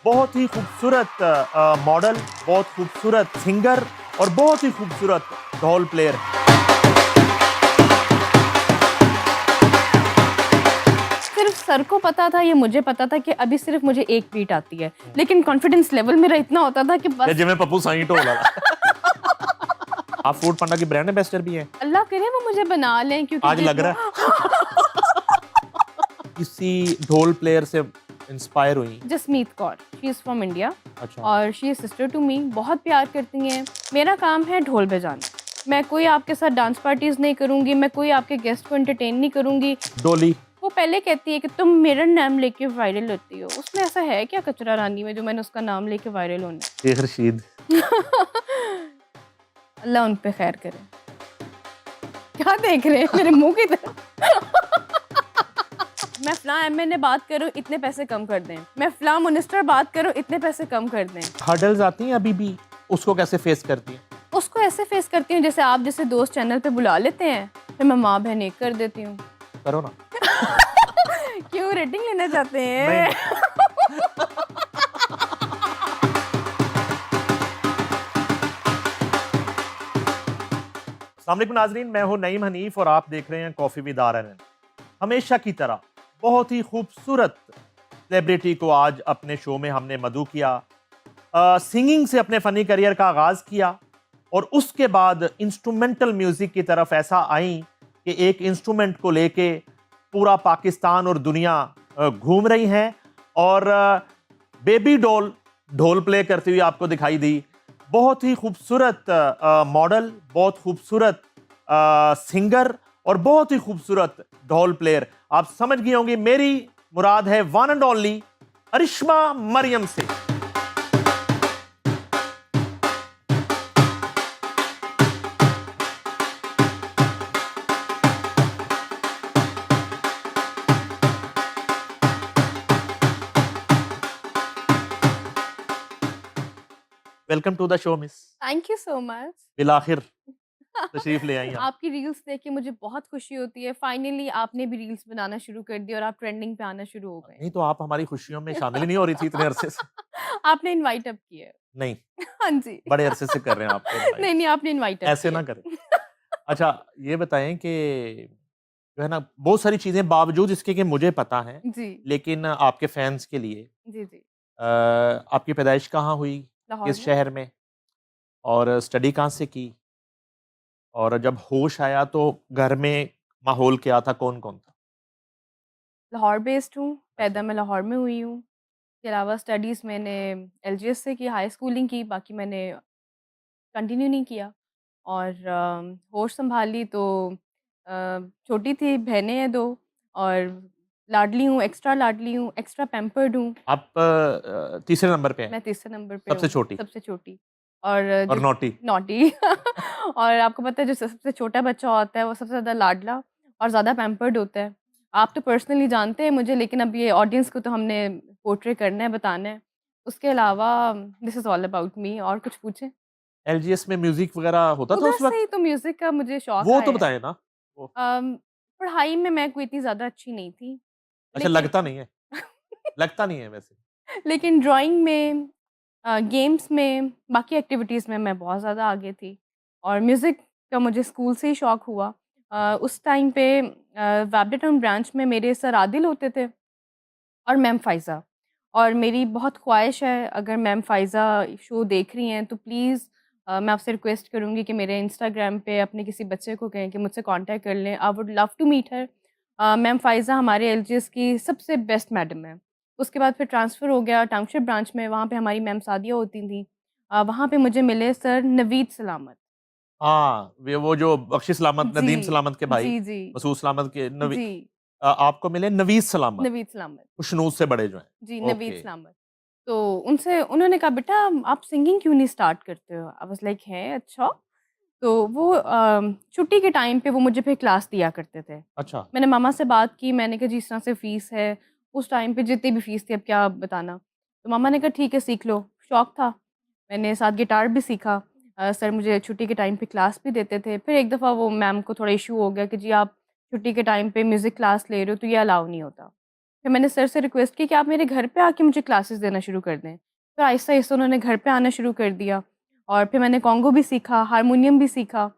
बहुत ही खूबसूरत मॉडल, बहुत खूबसूरत सिंगर और बहुत ही खूबसूरत ढोल प्लेयर। सिर्फ सर को पता था, ये मुझे पता था कि अभी सिर्फ मुझे एक बीट आती है, लेकिन कॉन्फिडेंस लेवल मेरा इतना होता था कि बस जिਵੇਂ पप्पू साईं ढोल वाला। आप फूड पांडा की ब्रांड एम्बेसडर भी हैं। अल्लाह करे वो मुझे बना लें, क्योंकि आज लग रहा किसी ढोल प्लेयर से इंस्पायर हुई? Jasmeet Kaur, she is from India अच्छा। और she is sister to me, बहुत प्यार करती हैं। मेरा काम है ढोल बजाना। मैं कोई आपके साथ डांस पार्टीज नहीं करूँगी, मैं कोई आपके गेस्ट को एंटरटेन नहीं करूँगी। डोली। वो पहले कहती है कि तुम मेरा नाम लेके वायरल होती हो। उसमें ऐसा है क्या कचरा रानी में जो मैंने उसका नाम लेके वायरल होना शेख रशीद। है? अल्लाह उन पे खैर करे। क्या देख रहे हैं मेरे मुंह की तरफ? मैं फलां एमएनए बात करूं, इतने पैसे कम कर दें। मैं फलां मिनिस्टर बात करूं, इतने पैसे कम कर दें। हर्डल्स आती हैं अभी भी, उसको कैसे फेस करती हैं? उसको ऐसे फेस करती हूँ जैसे आप जैसे दोस्त चैनल पे बुला लेते हैं, फिर मैं माँ बहन एक कर देती हूँ। करो ना। क्यों रेटिंग लेना चाहते हैं? नहीं। अस्सलाम वालेकुम नाजरीन, मैं हूं नईम हनीफ और आप देख रहे हैं कॉफी विद आर। हमेशा की तरह बहुत ही खूबसूरत सेलिब्रिटी को आज अपने शो में हमने मदऊ किया। सिंगिंग से अपने फ़नी करियर का आगाज़ किया और उसके बाद इंस्ट्रूमेंटल म्यूज़िक की तरफ ऐसा आई कि एक इंस्ट्रूमेंट को लेके पूरा पाकिस्तान और दुनिया घूम रही हैं और बेबी डॉल ढोल प्ले करती हुई आपको दिखाई दी। बहुत ही खूबसूरत मॉडल, बहुत खूबसूरत सिंगर और बहुत ही खूबसूरत ढोल प्लेयर। आप समझ गए होंगे मेरी मुराद है one and only Arishma Maryam से। Welcome to the show miss. Thank you so much. बिल आखिर तशरीफ ले आई आप। आपकी रील्स देख के मुझे बहुत खुशी होती है। फाइनली आपने भी रील्स बनाना शुरू कर दी और आप ट्रेंडिंग पे आना शुरू हो गए। नहीं तो आप हमारी खुशियों में शामिल ही नहीं हो रही थी इतने अरसे से। आपने इनवाइट अप किया है। नहीं, हाँ जी। बड़े अरसे से कर रहे हैं आपको इनवाइट। नहीं नहीं, आपने इनवाइट अप ऐसे किया ना करें। है। अच्छा, ये बताएं कि जो है ना बहुत सारी चीजें बावजूद इसके कि मुझे पता है, जी लेकिन आपके फैंस के लिए जी जी। आपकी पैदाइश कहाँ हुई, लाहौर किस में। शहर में, और स्टडी कहाँ से की, और जब होश आया तो घर में माहौल क्या था, कौन कौन था? लाहौर बेस्ड हूँ, पैदा अच्छा। मैं लाहौर में हुई हूँ। इसके अलावा स्टडीज़ मैंने एलजीएस से की, हाई स्कूलिंग की, बाकी मैंने कंटिन्यू नहीं किया। और होश संभाली तो छोटी थी, बहनें हैं 2 और लाडली हूँ, एक्स्ट्रा पैम्पर्ड हूँ। आप तीसरे नंबर पे हैं, मैं तीसरे नंबर पे सबसे हूँ, छोटी सबसे छोटी। और और जो नौटी। नॉटी और आपको पता है जो सबसे छोटा बच्चा होता है वो सबसे ज़्यादा लाडला और ज़्यादा पैम्पर्ड होता है। आप तो पर्सनली जानते हैं मुझे, लेकिन अब ये ऑडियंस को तो हमने पोर्ट्रे करना है, बताना है। उसके अलावा this is all about me. और कुछ पूछें? एलजीएस में म्यूजिक वगैरह होता था उधर उस से वक्त? ही तो म्यूज़िक का मुझे शौक वो तो आया है। बताएं ना। वो अम, पढ़ाई में मैं कोई इतनी ज़्यादा अच्छी नहीं थी, अच्छा, लेकिन लगता नहीं है, लगता नहीं है वैसे। लेकिन ड्राइंग में, गेम्स में, बाकी एक्टिविटीज़ में मैं बहुत ज़्यादा आगे थी। और म्यूज़िक का मुझे स्कूल से ही शौक हुआ। उस टाइम पे वैबडे टाउन ब्रांच में मेरे सर आदिल होते थे और मैम फ़ाइज़ा। और मेरी बहुत ख्वाहिश है, अगर मैम फ़ाइज़ा शो देख रही हैं तो प्लीज़ मैं आपसे रिक्वेस्ट करूँगी कि मेरे इंस्टाग्राम पे अपने किसी बच्चे को कहें कि मुझसे कॉन्टैक्ट कर लें। I would love to meet her. Ma'am Faiza हमारे एलजीएस की सबसे बेस्ट मैडम है। उसके बाद फिर ट्रांसफ़र हो गया टाउनशिप ब्रांच में, वहाँ पे हमारी मैम सादिया होती थीं। वहाँ पे मुझे मिले सर नवीद सलामत। हाँ, वो जो बख्शी सलामत, जी, नदीम सलामत के भाई, जी, जी, मसूद सलामत के जी, आपको मिले नवीद सलामत, नवीद सलामत। खुशनूद से बड़े जो हैं। जी, नवीद ओके। सलामत। तो उनसे उन्होंने कहा, "बेटा आप सिंगिंग क्यों नहीं स्टार्ट करते हो?" आई वाज़ लाइक, "हैं? अच्छा।" तो वो छुट्टी के टाइम पे वो मुझे फिर क्लास दिया करते थे। अच्छा। मैंने मामा से बात की, मैंने कहा, "जी, इस तरह से फ़ीस है।" उस टाइम पे जितनी भी फ़ीस थी, अब क्या बताना। तो मामा ने कहा, "ठीक है, सीख लो।" शौक था। मैंने साथ गिटार भी सीखा। सर मुझे छुट्टी के टाइम पे क्लास भी देते थे। फिर एक दफ़ा वो मैम को थोड़ा इश्यू हो गया कि, "जी, आप छुट्टी के टाइम पे म्यूज़िक क्लास ले रहे हो, तो ये अलाउ नहीं होता।" फिर मैंने सर से रिक्वेस्ट की कि आप मेरे घर पे आके मुझे क्लासेस देना शुरू कर दें। फिर आहिस्ता-आहिस्ता उन्होंने घर पे आना शुरू कर दिया और फिर मैंने कॉन्गो भी सीखा, हारमोनियम भी सीखा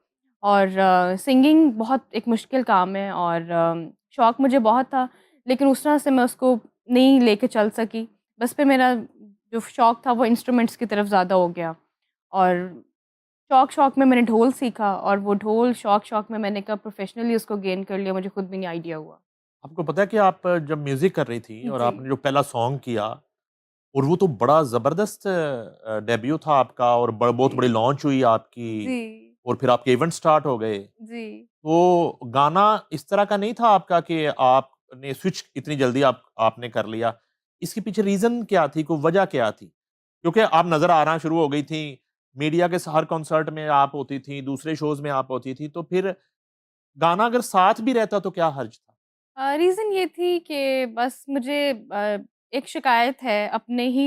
और सिंगिंग बहुत एक मुश्किल काम है और शौक मुझे बहुत था, लेकिन उस तरह से मैं उसको नहीं लेके चल सकी। बस फिर मेरा जो शौक था वो इंस्ट्रूमेंट्स की तरफ ज़्यादा हो गया और शौक-शौक में मैंने ढोल सीखा और वो ढोल शौक-शौक में मैंने कब प्रोफ़ेशनली उसको गेन कर लिया, मुझे खुद भी नहीं आइडिया हुआ। आपको पता है कि आप जब म्यूजिक कर रही थी और जी। आपने जो पहला सॉन्ग किया और वो तो बड़ा जबरदस्त डेब्यू था आपका और बहुत जी। बड़ी लॉन्च हुई आपकी जी। और फिर आपके इवेंट स्टार्ट हो गए। जी। तो गाना इस तरह का नहीं था आपका कि आपने स्विच इतनी जल्दी आपने कर लिया। इसके पीछे रीज़न क्या थी? कोई वजह क्या थी? क्योंकि आप नज़र आना शुरू हो गई थी, मीडिया के हर कॉन्सर्ट में आप होती थी, दूसरे शोज़ में आप होती थी, तो फिर गाना अगर साथ भी रहता तो क्या हर्ज था? रीज़न ये थी कि बस मुझे एक शिकायत है अपने ही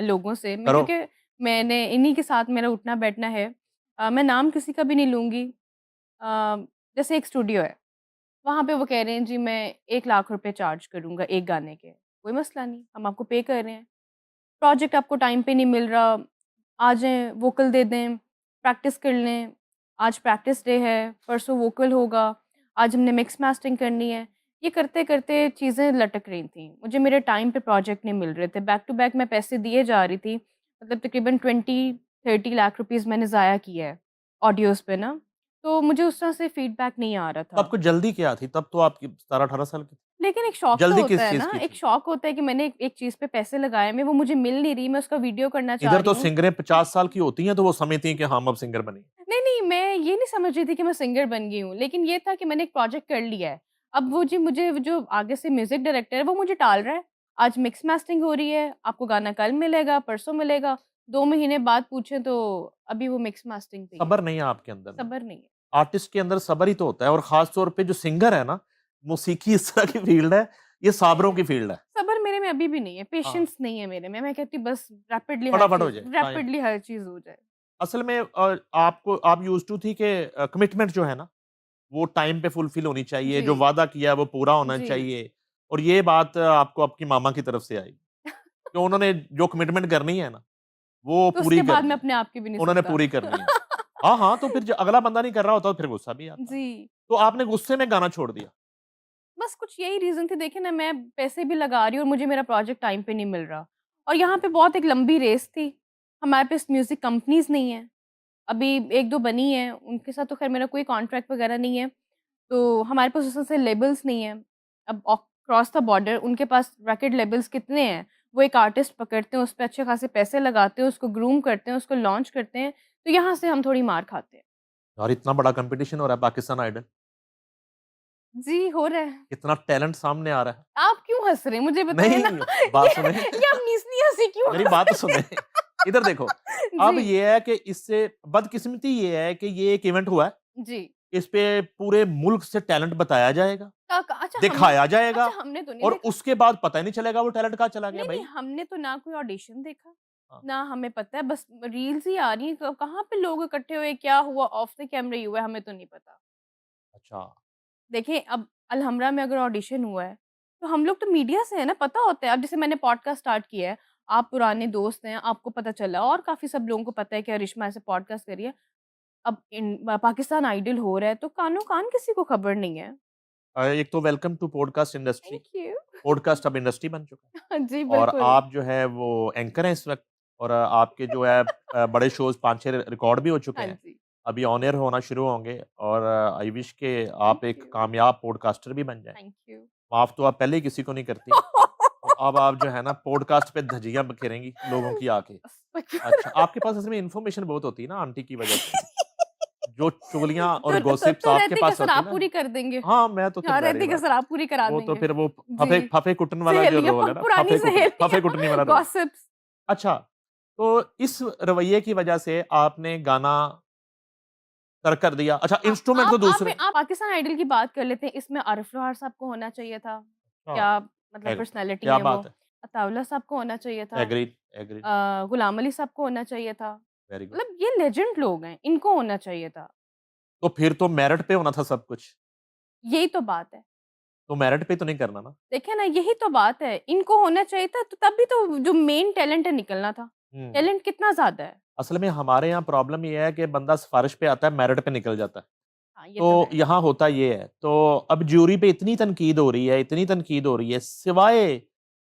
लोगों से मैं करो। क्योंकि मैंने इन्हीं के साथ मेरा उठना-बैठना है। मैं नाम किसी का भी नहीं लूँगी। जैसे एक स्टूडियो है, वहाँ पे वो कह रहे हैं जी मैं 1 लाख रुपए चार्ज करूँगा एक गाने के। कोई मसला नहीं, हम आपको पे कर रहे हैं। प्रोजेक्ट आपको टाइम पे नहीं मिल रहा, आ जाएँ, वोकल दे दें, प्रैक्टिस कर लें। आज प्रैक्टिस डे है, परसों वोकल होगा, आज हमने मिक्स मास्टरिंग करनी है। ये करते-करते चीज़ें लटक रही थीं। मुझे मेरे टाइम पे प्रोजेक्ट नहीं मिल रहे थे। बैक टू बैक मैं पैसे दिए जा रही थी। मतलब तकरीबन 20-30 लाख रुपीज़ मैंने ज़ाया किया है, ऑडियोज़ पे ना। तो मुझे उस तरह से फीडबैक नहीं आ रहा तो था। आपको जल्दी क्या थी? तब तो आपकी 17-18 साल की थी। लेकिन एक शौक तो जल्दी होता किस है चीज़ ना, की एक थी? शौक होता है कि मैंने एक चीज़ पे पैसे लगाए हैं, वो मुझे मिल नहीं रही, मैं उसका वीडियो करना चाह इधर रही तो हूँ। सिंगरें 50 साल की होती हैं, तो वो समझती हैं कि हाँ, हम अब सिंगर बनी। नहीं, नहीं, मैं ये नहीं समझ रही थी कि मैं सिंगर बन गई हूँ, लेकिन ये था कि मैंने एक प्रोजेक्ट कर लिया है। अब वो जी मुझे वो जो आगे से म्यूज़िक डायरेक्टर है, वो मुझे टाल रहा है। आज मिक्स मास्टरिंग हो रही है, आपको गाना कल मिलेगा, परसों मिलेगा, 2 महीने बाद पूछें तो अभी वो मिक्स मास्टरिंग पे ही है। सब्र नहीं है आपके अंदर में। सब्र नहीं है। आर्टिस्ट के अंदर सब्र ही तो होता है और ख़ास तौर पे जो सिंगर है ना, मौसीकी इस तरह की फ़ील्ड है, ये साबरों की फ़ील्ड है। सब्र मेरे में अभी भी नहीं है, हाँ, पेशेंस नहीं है मेरे में। मैं कहती हूँ बस फटाफट हो जाए, टाइम। रैपिडली हर चीज़ हो जाए। असल में आपको आप यूज़्ड टू थी कि कमिटमेंट जो है ना, वो टाइम पे फुलफ़िल होनी चाहिए, जी, जो वादा किया है वो पूरा होना जी। चाहिए और ये बात आपको आपकी मामा की तरफ से आई। तो उन्होंने जो कमिटमेंट करनी है ना, वो तो पूरी उसके बाद करनी मैं है। अपने आप की भी नहीं उन्होंने सुनता। पूरी करनी है। हाँ, हाँ, तो फिर ज अगला बंदा नहीं कर रहा होता तो फिर गुस्सा भी आता है। जी। तो आपने गुस्से में गाना छोड़ दिया। बस कुछ यही रीज़न थे देखिए ना मैं पैसे भी लगा रही हूँ और मुझे मेरा प्रोजेक्ट टाइम पे नहीं मिल रहा। और यहाँ पे बहुत एक लंबी रेस थी। हमारे पास म्यूज़िक कंपनीज़ नहीं हैं। अभी 1-2 बनी हैं, उनके साथ तो ख़ैर मेरा कोई कॉन्ट्रैक्ट वग़ैरह नहीं है। तो हमारे पास उस तरह से लेबल्स नहीं हैं। अब क्रॉस द बॉर्डर उनके पास रिकॉर्ड लेबल्स कितने हैं। वो एक आर्टिस्ट पकड़ते हैं, उस पे अच्छे खासे पैसे लगाते हैं, उसको ग्रूम करते हैं, उसको लॉन्च करते हैं। तो यहाँ से हम थोड़ी मार खाते हैं। और इतना बड़ा कॉम्पिटिशन हो रहा है पाकिस्तान आइडल, जी, हो रहा है। इतना टैलेंट सामने आ रहा है। आप क्यों हँस रहे हैं? मुझे बताइए ना। नहीं, बात ये सुने, ये आप नीच-नी हँसी क्यों मेरी हँस बात तो रहे सुने। हैं? इधर देखो, अब जी, ये है कि इससे बदकिस्मती ये है कि ये एक इवेंट हुआ है, जी। इस पे पूरे मुल्क से टैलेंट बताया जाएगा, अच्छा हमने दिखाया जाएगा तो नहीं और देखा। उसके बाद पता ही नहीं चलेगा वो टैलेंट कहाँ चला गया नहीं, नहीं, भाई। हमने तो ना कोई ऑडिशन देखा, हाँ, ना हमें पता है, बस रील्स ही आ रही हैं। क कहाँ पे लोग इकट्ठे हुए, क्या हुआ, ऑफ द कैमरा ही हुआ है, हमें तो नहीं पता। अच्छा। देखिए, अब अलहमरा में अगर ऑडिशन हुआ है, तो हम लोग तो मीडिया से हैं ना, पता होता है। अब जैसे मैंने पॉडकास्ट स्टार्ट किया है, आप पुराने दोस्त हैं, आपको पता चला और काफ़ी सब लोगों को पता है कि अरिश्मा ऐसे पॉडकास्ट कर रही है। अब पाकिस्तान आइडल हो रहा है, तो कानो-कान किसी को खबर नहीं है। एक तो welcome to podcast industry. Thank you. Podcast अब इंडस्ट्री बन चुका है जी, और बिल्कुल। आप जो है वो एंकर हैं इस वक़्त और आपके जो है बड़े शोज़ 5-6 रिकॉर्ड भी हो चुके हाँ हैं। जी, अभी ऑन एयर होना शुरू होंगे और आई विश के थैंक आप एक यू, कामयाब पॉडकास्टर भी बन जाएँ। Thank you. माफ़ तो आप पहले ही किसी को नहीं करती, तो अब आप जो है ना पॉडकास्ट पे धज्जियाँ बिखेरेंगी लोगों की आके। अच्छा, आपके पास असल में इन्फॉर्मेशन बहुत होती है ना आंटी की वज़ह से। जो चुगलियाँ और गॉसिप्स तो आपके रहते पास कसर होती है आप ना, पूरी कर देंगे। हाँ, मैं तो फिर हाँ, ज़ाहिर-सी रहती बात कसर है। आप पूरी करा वो तो देंगे। फिर वो फफे जी, फफे-कुटन वाला जो सहेलियाँ रोल है ना, पुरानी फफे-कुटन सहेलियाँ फफे-कुटनी वाला रोल। गॉसिप्स। अच्छा, तो इस रवैये की वजह से आपने गाना तर्क कर दिया। अच्छा, हाँ, इंस्ट्रूमेंट तो दूसरे। आप पाकिस्तान आइडल की बात कर लेते हैं, इसमें आरिफ लोहार साहब को होना चाहिए था। हाँ, क्या मतलब एग पर्सनैलिटी क्या है वो। बात है। अताउल्लाह साहब को होना चाहिए था। एग्रीड, एग्रीड, गुलाम अली साहब को होना चाहिए था। Very good. मतलब ये लेजेंड लोग हैं, इनको होना चाहिए था। तो फिर तो मेरिट पे होना था सब कुछ। यही तो बात है। तो मेरिट पे तो नहीं करना ना। देखिए ना, यही तो बात है, इनको होना चाहिए था, तो तभी तो जो मेन टैलेंट है निकलना था। हम्म। टैलेंट कितना ज़्यादा है। असल में हमारे यहाँ प्रॉब्लम ये है कि बंदा सिफारिश पे आता है, मेरिट पे निकल जाता है। हाँ, ये तो तो है। यहाँ होता ये है। तो अब ज्यूरी पे इतनी तनकीद हो रही है, इतनी तनकीद हो रही है, सिवाय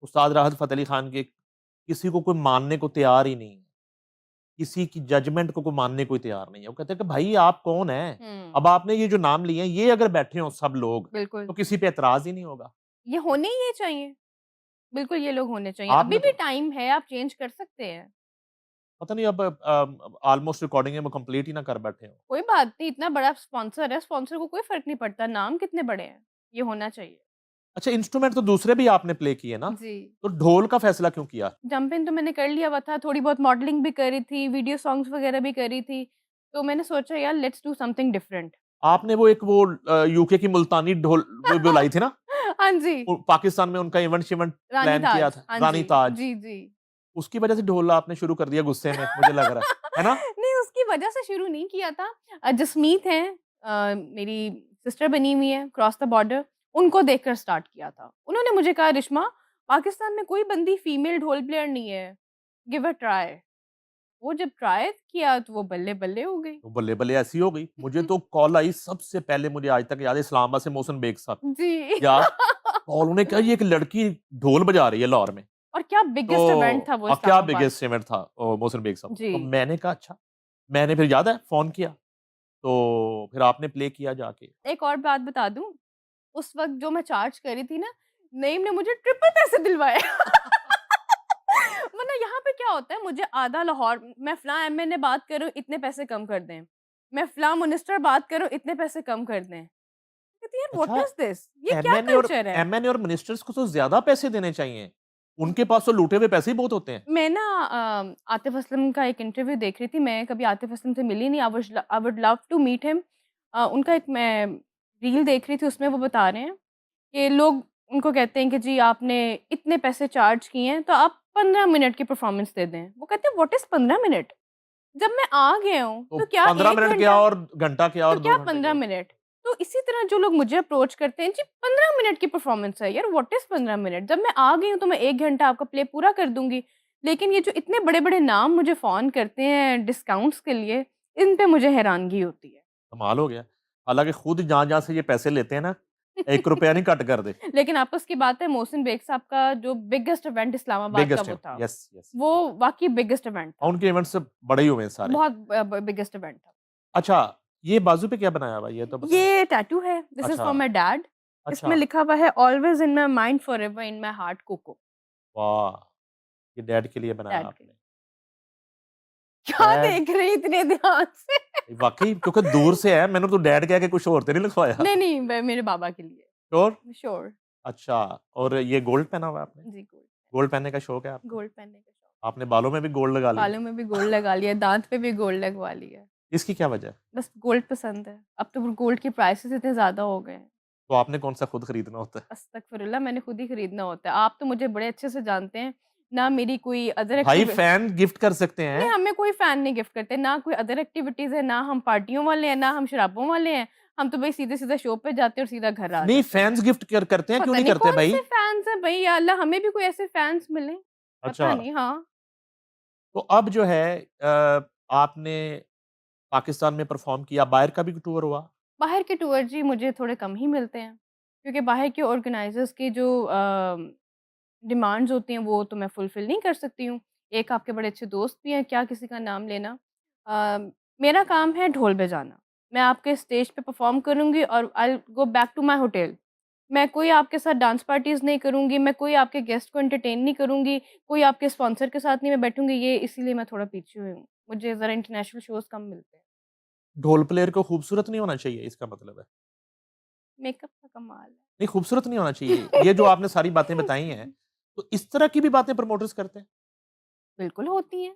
उस्ताद राहत फ़तेह अली खान के किसी को कोई मानने को तैयार ही नहीं है। किसी की जजमेंट को कोई मानने को ही तैयार नहीं है। वो कहते हैं कि भाई आप कौन हैं? हुँ, अब आपने ये जो नाम लिए हैं, ये अगर बैठे हों सब लोग, बिल्कुल। तो किसी पे एतराज़ ही नहीं होगा। ये होने ही ये चाहिए। बिल्कुल ये लोग होने चाहिए। अभी आपने भी तो टाइम है, आप चेंज कर सकते हैं। पता नहीं अब ऑलमोस्ट रिकॉर्डिंग है वो कंप्लीट ही ना कर बैठे हों। कोई बात नहीं, इतना बड़ा स्पॉन्सर है, स्पॉन्सर को कोई फ़र्क नहीं पड़ता, नाम कितने बड़े हैं। ये होना चाहिए। अच्छा, इंस्ट्रूमेंट तो दूसरे भी आपने प्ले किए ना? जी। तो ढोल का फैसला क्यों किया? जंप इन तो मैंने कर लिया हुआ था, थोड़ी बहुत मॉडलिंग भी करी थी, वीडियो सॉन्ग्स वगैरह भी करी थी। तो मैंने सोचा यार लेट्स डू समथिंग डिफरेंट। आपने वो एक वो यूके की मुल्तानी ढोल वो बुलाई थी ना? हाँ जी, पाकिस्तान में उनका इवेंट-शिवेंट रानी प्लान किया ताज। था, हाँ रानी जी, ताज। जी, जी। उसकी वजह से ढोल आपने शुरू कर दिया गुस्से में, मुझे लग रहा है ना? नहीं, उसकी वजह से शुरू नहीं किया था। जसमीत हैं, मेरी सिस्टर बनी हुई है, क्रॉस द बॉर्डर, उनको देखकर स्टार्ट किया था। उन्होंने मुझे कहा, "रिश्मा, पाकिस्तान में कोई बंदी फीमेल ढोल प्लेयर नहीं है, गिव अ ट्राई।" वो जब ट्राई किया तो वो बल्ले-बल्ले हो गई। तो बल्ले-बल्ले ऐसी हो गई। मुझे तो कॉल आई सबसे पहले, मुझे आज तक याद है, इस्लामाबाद से मोहसिन बेग साहब। जी। यार, कॉल उन्होंने कहा ये एक लड़की ढोल बजा रही है लाहौर में। और क्या बिगेस्ट इवेंट तो था वो क्या इस्लामाबाद बिगेस्ट इवेंट था मोहसिन बेग साहब का। जी। तो मैंने कहा अच्छा, मैंने फिर याद है फ़ोन किया, तो फिर आपने प्ले किया जाके। एक और बात बता दूँ, उस वक़्त जो मैं चार्ज कर रही थी ना, नईम ने मुझे ट्रिपल पैसे दिलवाए। वरना यहाँ पे क्या होता है, मुझे आधा लाहौर, मैं फ़लाँ एमएनए बात कर रही हूँ, इतने पैसे कम कर दें। मैं फ़लाँ मिनिस्टर बात कर रही हूँ, इतने पैसे कम कर दें। कहती है यार व्हाट अच्छा, इज़ दिस? ये क्या एमएनए और कल्चर है? एमएनए और मिनिस्टर्स को तो ज़्यादा पैसे देने चाहिए। उनके पास तो लूटे हुए पैसे ही बहुत होते हैं। मैं ना आतिफ़ असलम का एक इंटरव्यू देख रही थी, मैं कभी आतिफ़ असलम से मिली नहीं, I would love to meet him. उनका एक मैं रील देख रही थी, उसमें वो बता रहे हैं कि लोग उनको कहते हैं कि जी आपने इतने पैसे चार्ज किए हैं, तो आप 15 मिनट की परफ़ॉर्मेंस दे दें। वो कहते हैं व्हाट इज़ 15 मिनट? जब मैं आ गया हूँ, तो तो क्या 15 1 मिनट क्या घंटा? और घंटा क्या तो और 2 क्या घंटे क्या? 15 मिनट? तो इसी तरह जो लोग मुझे अप्रोच करते हैं, जी 15 मिनट की परफ़ॉर्मेंस है यार, व्हाट इज़ 15 मिनट? जब मैं आ गई हूँ तो मैं 1 घंटा आपका प्ले पूरा कर दूँगी। लेकिन ये जो इतने बड़े-बड़े नाम मुझे फ़ोन करते हैं डिस्काउंट्स के लिए, इन पे मुझे हैरानगी होती है। कमाल हो गया। हालाँकि खुद जहाँ-जहाँ से ये पैसे लेते हैं ना, ₹1 नहीं कट कर दे। लेकिन आपस की बात है, मोहसिन बेग साहब का जो बिगेस्ट इवेंट इस्लामाबाद का बिगेस्ट वो है। था, यस, यस, वो यस। वाक़ई बिगेस्ट इवेंट और था। उनके इवेंट्स बड़े ही हुए हैं सारे। बहुत बिगेस्ट इवेंट था। अच्छा, ये बाजू पे क्या बनाया हुआ है? ये तो बताएँ। ये टैटू है, दिस इज़ अच्छा, फॉर माय डैड। इसमें अच्छा। लिखा हुआ है always in my mind forever in my heart Coco. वाह! ये डैड के लिए बनाया डैड के लिए। आपने। क्या डैड देख रही इतने ध्यान से? वाक़ई क्योंकि दूर से है, मैंने तो डैड कह के कुछ और तो नहीं लिखवाया। नहीं, नहीं, मेरे बाबा के लिए। श्योर? श्योर। अच्छा, और ये गोल्ड पहना हुआ है आपने? जी, गोल्ड। गोल्ड पहनने का शौक है आपको? गोल्ड पहनने का शौक है। आपने बालों में भी गोल्ड लगा लिया? बालों में भी गोल्ड लगा लिया, दाँत पे भी गोल्ड लगवा लिया है। इसकी क्या वजह है? बस गोल्ड पसंद है। अब तो गोल्ड के प्राइसेज़ इतने ज़्यादा हो गए हैं। तो आपने कौन-सा खुद खरीदना होता है? अस्तगफिरुल्लाह, मैंने खुद ही खरीदना होता है। आप तो मुझे बड़े अच्छे से जानते हैं, ना मेरी कोई अदर भाई एक्टिवि फैन गिफ्ट कर सकते नहीं, हैं। हमें कोई फ़ैन नहीं गिफ्ट करते, ना कोई अदर एक्टिविटीज़ है, ना हम पार्टियों वाले हैं, ना हम शराबों वाले हैं। हम तो भई सीधे-सीधे शो पे जाते हैं और सीधा घर आ नहीं, जाते हैं। फैन्स गिफ्ट करते हैं, क्यों पता नहीं नहीं करते कौन भाई? से फैन्स हैं भई, या अल्लाह हमें भी कोई ऐसे फैन्स मिलें। अच्छा, पता नहीं, हाँ। तो अब जो है आपने पाकिस्तान में परफ़ॉर्म किया, बाहर का भी टूर हुआ? बाहर के टूर जी मुझे थोड़े कम ही मिलते हैं, क्योंकि बाहर के ऑर्गेनाइज़र्स की जो डिमांड्स होती हैं वो तो मैं फुलफ़िल नहीं कर सकती हूँ। एक आपके बड़े अच्छे दोस्त भी हैं, क्या किसी का नाम लेना। अ, मेरा काम है ढोल बजाना। मैं आपके स्टेज पे परफ़ॉर्म करूँगी और I will go back to my hotel. मैं कोई आपके साथ डांस पार्टीज़ नहीं करूँगी, मैं कोई आपके गेस्ट को एंटरटेन नहीं करूँगी, कोई आपके स्पॉन्सर के साथ नहीं मैं बैठूँगी, ये इसीलिए मैं थोड़ा पीछे हुई हूँ। मुझे ज़रा इंटरनेशनल शोज़ कम मिलते हैं। ढोल प्लेयर को खूबसूरत नहीं होना चाहिए, इसका मतलब है? मेकअप का कमाल है। नहीं, खूबसूरत नहीं होना चाहिए। ये जो आपने सारी बातें बताई हैं, तो इस तरह की भी बातें प्रमोटर्स करते हैं? बिल्कुल होती हैं।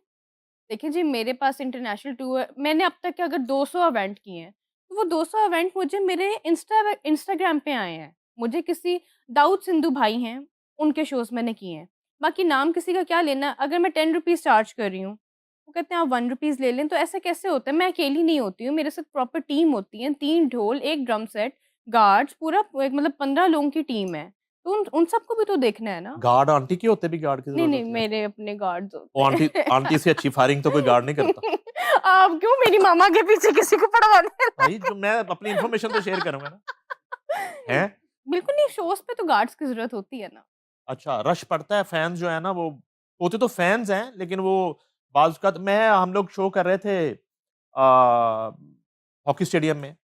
देखिए जी, मेरे पास इंटरनेशनल टूर मैंने अब तक के अगर 200 इवेंट किए हैं, तो वो 200 इवेंट मुझे मेरे इंस्टाग्राम पे आए हैं। मुझे किसी दाऊद सिंधु भाई हैं, उनके शोज़ मैंने किए हैं। बाकी नाम किसी का क्या लेना, अगर मैं ₹10 चार्ज कर रही हूँ, वो कहते हैं आप ₹1 ले लें, तो ऐसे कैसे होता है? मैं अकेली नहीं होती हूँ, मेरे साथ प्रॉपर टीम होती है, 3 ढोल, 1 ड्रम सेट, गार्ड्स पूरा एक मतलब 15 लोगों की टीम है, तो उन सबको भी तो देखना है ना। गार्ड आंटी के होते भी गार्ड की नहीं जरूरत नहीं, होती है? मेरे अपने गार्ड्स वो होते आंटी हैं। आंटी से अच्छी फायरिंग तो कोई गार्ड नहीं करता। आप क्यों मेरी मामा के पीछे किसी को पड़वाने भाई जो मैं अपनी इन्फॉर्मेशन तो शेयर करूंगा ना। हैं? बिल्कुल नहीं, शोज पे तो गार्ड्स की जरूरत होती है ना। अच्छा, रश पड़ता है, फैन्स जो है ना वो होते तो फैन्स हैं, लेकिन वो बाज़ औक़ात मैं हम लोग शो कर रहे थे हॉकी स्टेडियम में,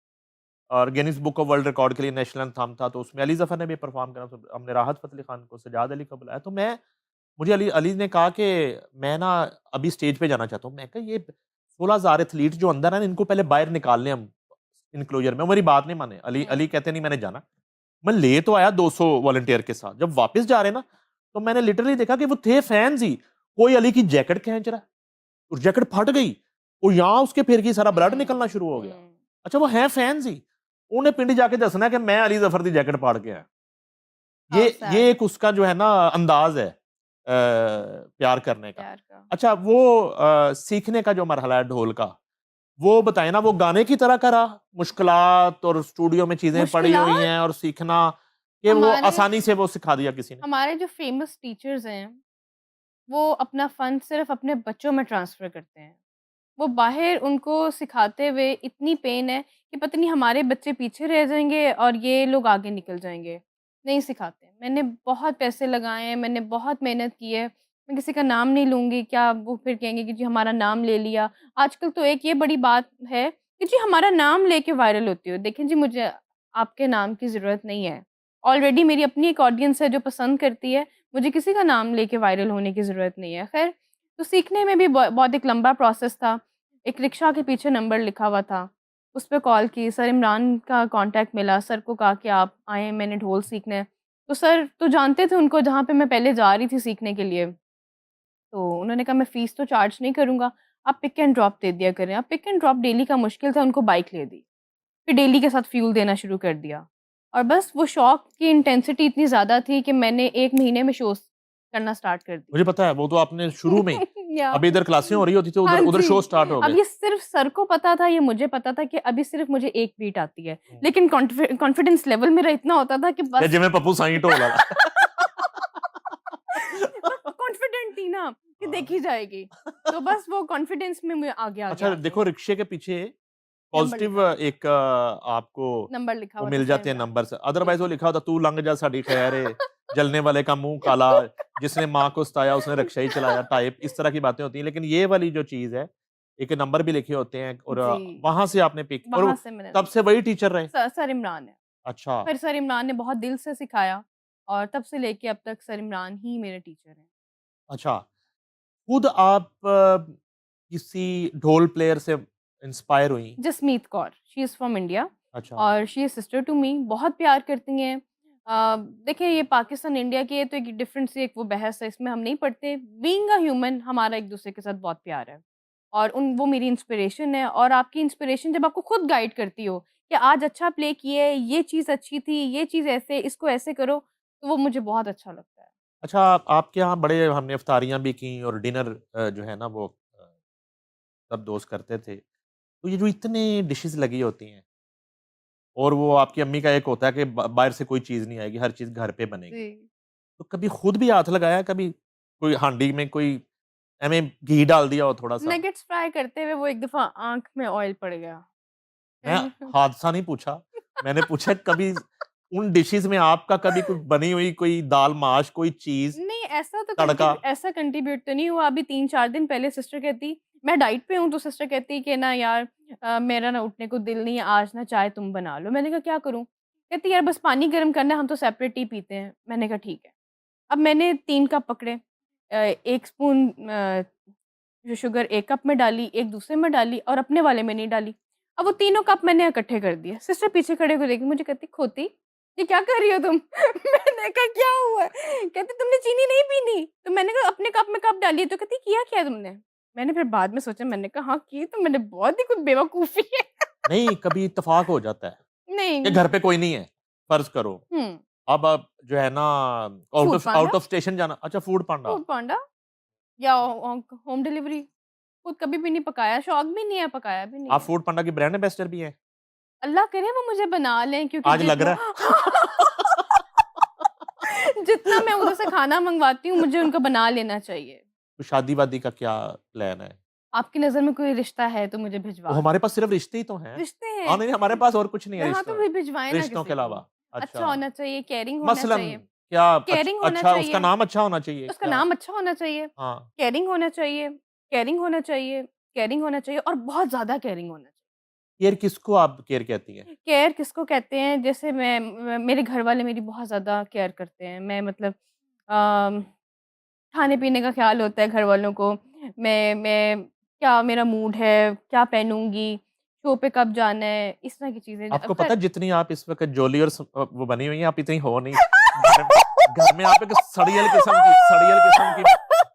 और Guinness book of world record के लिए नेशनल एंथम था, तो उसमें अली ज़फ़र ने भी परफ़ॉर्म करा, तो हमने राहत फ़तेह अली खान को, सज्जाद अली को बुलाया, तो मुझे अली अली ने कहा कि मैं ना अभी स्टेज पे जाना चाहता हूँ। मैं कहा ये 16,000 एथलीट जो अंदर हैं ना, इनको पहले बाहर निकाल लें हम एन्क्लोज़र में। वो मेरी बात नहीं माने। अली हुँ। अली कहते नहीं मैंने जाना। मैं ले तो आया 200 वॉलंटियर के साथ। जब वापस जा रहे हैं ना, तो मैंने लिटरली देखा कि वो थे फैन्स ही। कोई अली की जैकेट खींच रहा है, और जैकेट फट गई, और यहाँ उसके फिर की सारा ब्लड निकलना शुरू हो गया। हुँ। अच्छा वो हैं फैन्स ही। उन्हें पिंड जाके दसना है कि मैं अली ज़फ़र दी जैकेट फाड़ के आया। हाउ ये सैड। एक उसका जो है ना अंदाज़ है प्यार करने का। प्यार का। अच्छा वो सीखने का जो मरहला है ढोल का, वो बताएँ ना, वो गाने की तरह करा? मुश्किलात और स्टूडियो में चीज़ें पड़ी हुई मुश्किलात हैं और सीखना, कि वो हमारे आसानी से वो सिखा दिया किसी ने? हमारे जो फेमस टीचर्स हैं, वो अपना फन सिर्फ अपने बच्चों में ट्रांसफर करते हैं। वो बाहर उनको सिखाते हुए इतनी पेन है कि पता नहीं हमारे बच्चे पीछे रह जाएँगे और ये लोग आगे निकल जाएँगे। नहीं सिखाते। मैंने बहुत पैसे लगाए हैं, मैंने बहुत मेहनत की है। मैं किसी का नाम नहीं लूँगी, क्या वो फिर कहेंगे कि जी हमारा नाम ले लिया। आजकल तो एक ये बड़ी बात है कि जी हमारा नाम लेके वायरल होती हो। देखें जी, मुझे आपके नाम की ज़रूरत नहीं है। ऑलरेडी मेरी अपनी एक ऑडियंस है जो पसंद करती है। मुझे किसी का नाम लेके वायरल होने की ज़रूरत नहीं है। ख़ैर, तो सीखने में भी बहुत एक लंबा प्रोसेस था। एक रिक्शा के पीछे नंबर लिखा हुआ था, उस पे कॉल की, सर इमरान का कॉन्टैक्ट मिला, सर को कहा कि आप आएँ, मैंने ढोल सीखना है। तो सर तो जानते थे उनको जहाँ पे मैं पहले जा रही थी सीखने के लिए, तो उन्होंने कहा मैं फ़ीस तो चार्ज नहीं करूँगा, आप पिक एंड ड्रॉप दे दिया करें। अब पिक एंड ड्रॉप डेली का मुश्किल था, उनको बाइक ले दी। फिर डेली के साथ फ्यूल देना शुरू कर दिया, और बस वो शौक की इंटेंसिटी इतनी ज़्यादा थी कि मैंने 1 महीने में शोज़ करना स्टार्ट कर दिए। मुझे पता है, वो तो आपने शुरू में ही, या अभी इधर क्लासें हो रही होती थी, हाँ उधर उधर जी। शो स्टार्ट हो अब गए। ये सिर्फ़ सर को पता था, ये मुझे पता था कि अभी सिर्फ़ मुझे एक बीट आती है। हुँ। लेकिन कॉन्फिडेंस लेवल मेरा इतना होता था कि या बस जिवें पप्पू साईं ढोल वाला। बस कॉन्फिडेंट थी ना कि हाँ। देखी जाएगी। तो बस वो कॉन्फिडेंस में मैं आगे, आगे, अच्छा आगे देखो, रिक्शे के पीछे नंबर पॉज़िटिव लिखा हुआ था। एक आपको नंबर लिखा वो हुआ था मिल सर जाते हैं इमरान। नंबर से। जी। अदरवाइज़ वो लिखा होता, तू लंघ जा साडी खैर है, जलने वाले का मुँह काला, जिसने माँ को सताया उसने रिक्शा ही चलाया, टाइप इस तरह की बातें होती हैं। लेकिन ये वाली जो चीज़ है, एक नंबर भी लिखे होते हैं, और जी। वहाँ से आपने पिक, और वहाँ से मैंने तब नंबर से वही टीचर रहे? सर इमरान है। अच्छा, फिर सर इमरान ने बहुत दिल से सिखाया, और तब से लेके अब तक सर इमरान ही मेरे टीचर हैं। अच्छा। खुद आप किसी ढोल प्लेयर से इंस्पायर हुई? Jasmeet Kaur, she is from India, अच्छा। और she is sister to me, बहुत प्यार करती हैं। देखिए ये पाकिस्तान इंडिया की है तो एक डिफरेंट सी एक वो बहस है, इसमें हम नहीं पढ़ते। बीइंग अ ह्यूमन हमारा एक-दूसरे के साथ बहुत प्यार है, और उन वो मेरी इंस्पिरेशन है, और आपकी इंस्पिरेशन जब आपको खुद गाइड करती हो कि आज अच्छा प्ले किए, ये चीज़ अच्छी थी, ये चीज़ ऐसे, इसको ऐसे करो, तो वो मुझे बहुत अच्छा लगता है। अच्छा, आपके यहाँ बड़े हमने इफ्तारियाँ भी की, और डिनर जो है ना वो सब दोस्त करते थे। तो ये जो इतने डिशेज़ लगी होती हैं, और वो आपकी अम्मी का एक होता है कि बाहर से कोई चीज़ नहीं आएगी, हर चीज़ घर पे बनेगी। जी। तो कभी खुद भी हाथ लगाया, कभी कोई हांडी में कोई ऐवें घी डाल दिया हो थोड़ा-सा? नगेट्स फ्राई करते हुए वो एक दफ़ा आँख में ऑयल पड़ गया। मैं हादसा नहीं पूछा, मैंने पूछा कभी उन डिशेज़ में आपका कभी कोई बनी हुई कोई दाल माश, कोई चीज़, नहीं, तड़का? ऐसा कंट्रीब्यूट तो नहीं हुआ। अभी 3-4 दिन पहले सिस्टर कहती मैं डाइट पे हूँ, तो सिस्टर कहती कि ना यार, मेरा ना उठने को दिल नहीं है, आज ना चाय तुम बना लो। मैंने कहा क्या करूँ? कहती यार बस पानी गर्म करना है, हम तो सेपरेट ही पीते हैं। मैंने कहा ठीक है। अब मैंने 3 कप पकड़े, 1 स्पून जो शुगर 1 कप में डाली, एक दूसरे में डाली, और अपने वाले में नहीं डाली। अब वो तीनों कप मैंने इकट्ठे कर दिए। सिस्टर पीछे खड़े होके देखी मुझे, कहती खोती ये क्या कर रही हो तुम? मैंने कहा क्या हुआ? कहती तुमने चीनी नहीं पीनी? तो मैंने कहा अपने कप में कब डाली? तो कहती किया क्या तुमने? मैंने फिर बाद में सोचा, मैंने कहा हाँ की तो मैंने, बहुत ही कुछ बेवकूफ़ी है। नहीं, कभी इत्तेफ़ाक हो जाता है कि नहीं। घर पे कोई नहीं है, फ़र्ज़ करो। हुँ, अब आप जो है ना food out Panda, of station जाना, अच्छा फूड पांडा। फूड पांडा या होम डिलीवरी। खुद कभी भी नहीं पकाया, शौक भी नहीं है, पकाया भी नहीं आप है। फूड पांडा की ब्रांड एम्बेसडर भी हैं? अल्लाह करे वो मुझे बना लें, क्योंकि आज लग जितना रहा जितना मैं उधर से खाना मंगवाती हूँ मुझे उनको बना लेना चाहिए। तो शादी वादी का क्या प्लान है? आपकी नज़र में कोई रिश्ता है तो मुझे वो भिजवा हमारे दो। पास सिर्फ रिश्ते ही तो हैं। रिश्ते हाँ, हैं, नहीं हमारे पास और कुछ नहीं है हाँ तो फिर भिजवाएं ना रिश्तों के किसी को। अलावा। अच्छा अच्छा, होना चाहिए, केयरिंग होना मसलन चाहिए, क्या? केयरिंग होना अच्छा, उसका चाहिए, नाम अच्छा होना चाहिए उसका क्या? नाम अच्छा होना चाहिए, हाँ, केयरिंग होना चाहिए, केयरिंग होना चाहिए, केयरिंग होना चाहिए और बहुत ज़्यादा केयरिंग होना चाहिए। केयर किसको आप केयर कहती हैं? केयर किसको कहते हैं? जैसे मेरे घर वाले मेरी बहुत ज़्यादा केयर करते हैं। मैं मतलब अम, खाने-पीने का ख़्याल होता है घर वालों को। मैं क्या मेरा मूड है, क्या पहनूँगी, शो पे कब जाना है, इस तरह की चीज़ें। आपको अगर पता है जितनी आप इस वक़्त जॉली और वो बनी हुई हैं, आप इतनी हो नहीं। घर घर में आप एक सड़ियल किस्म की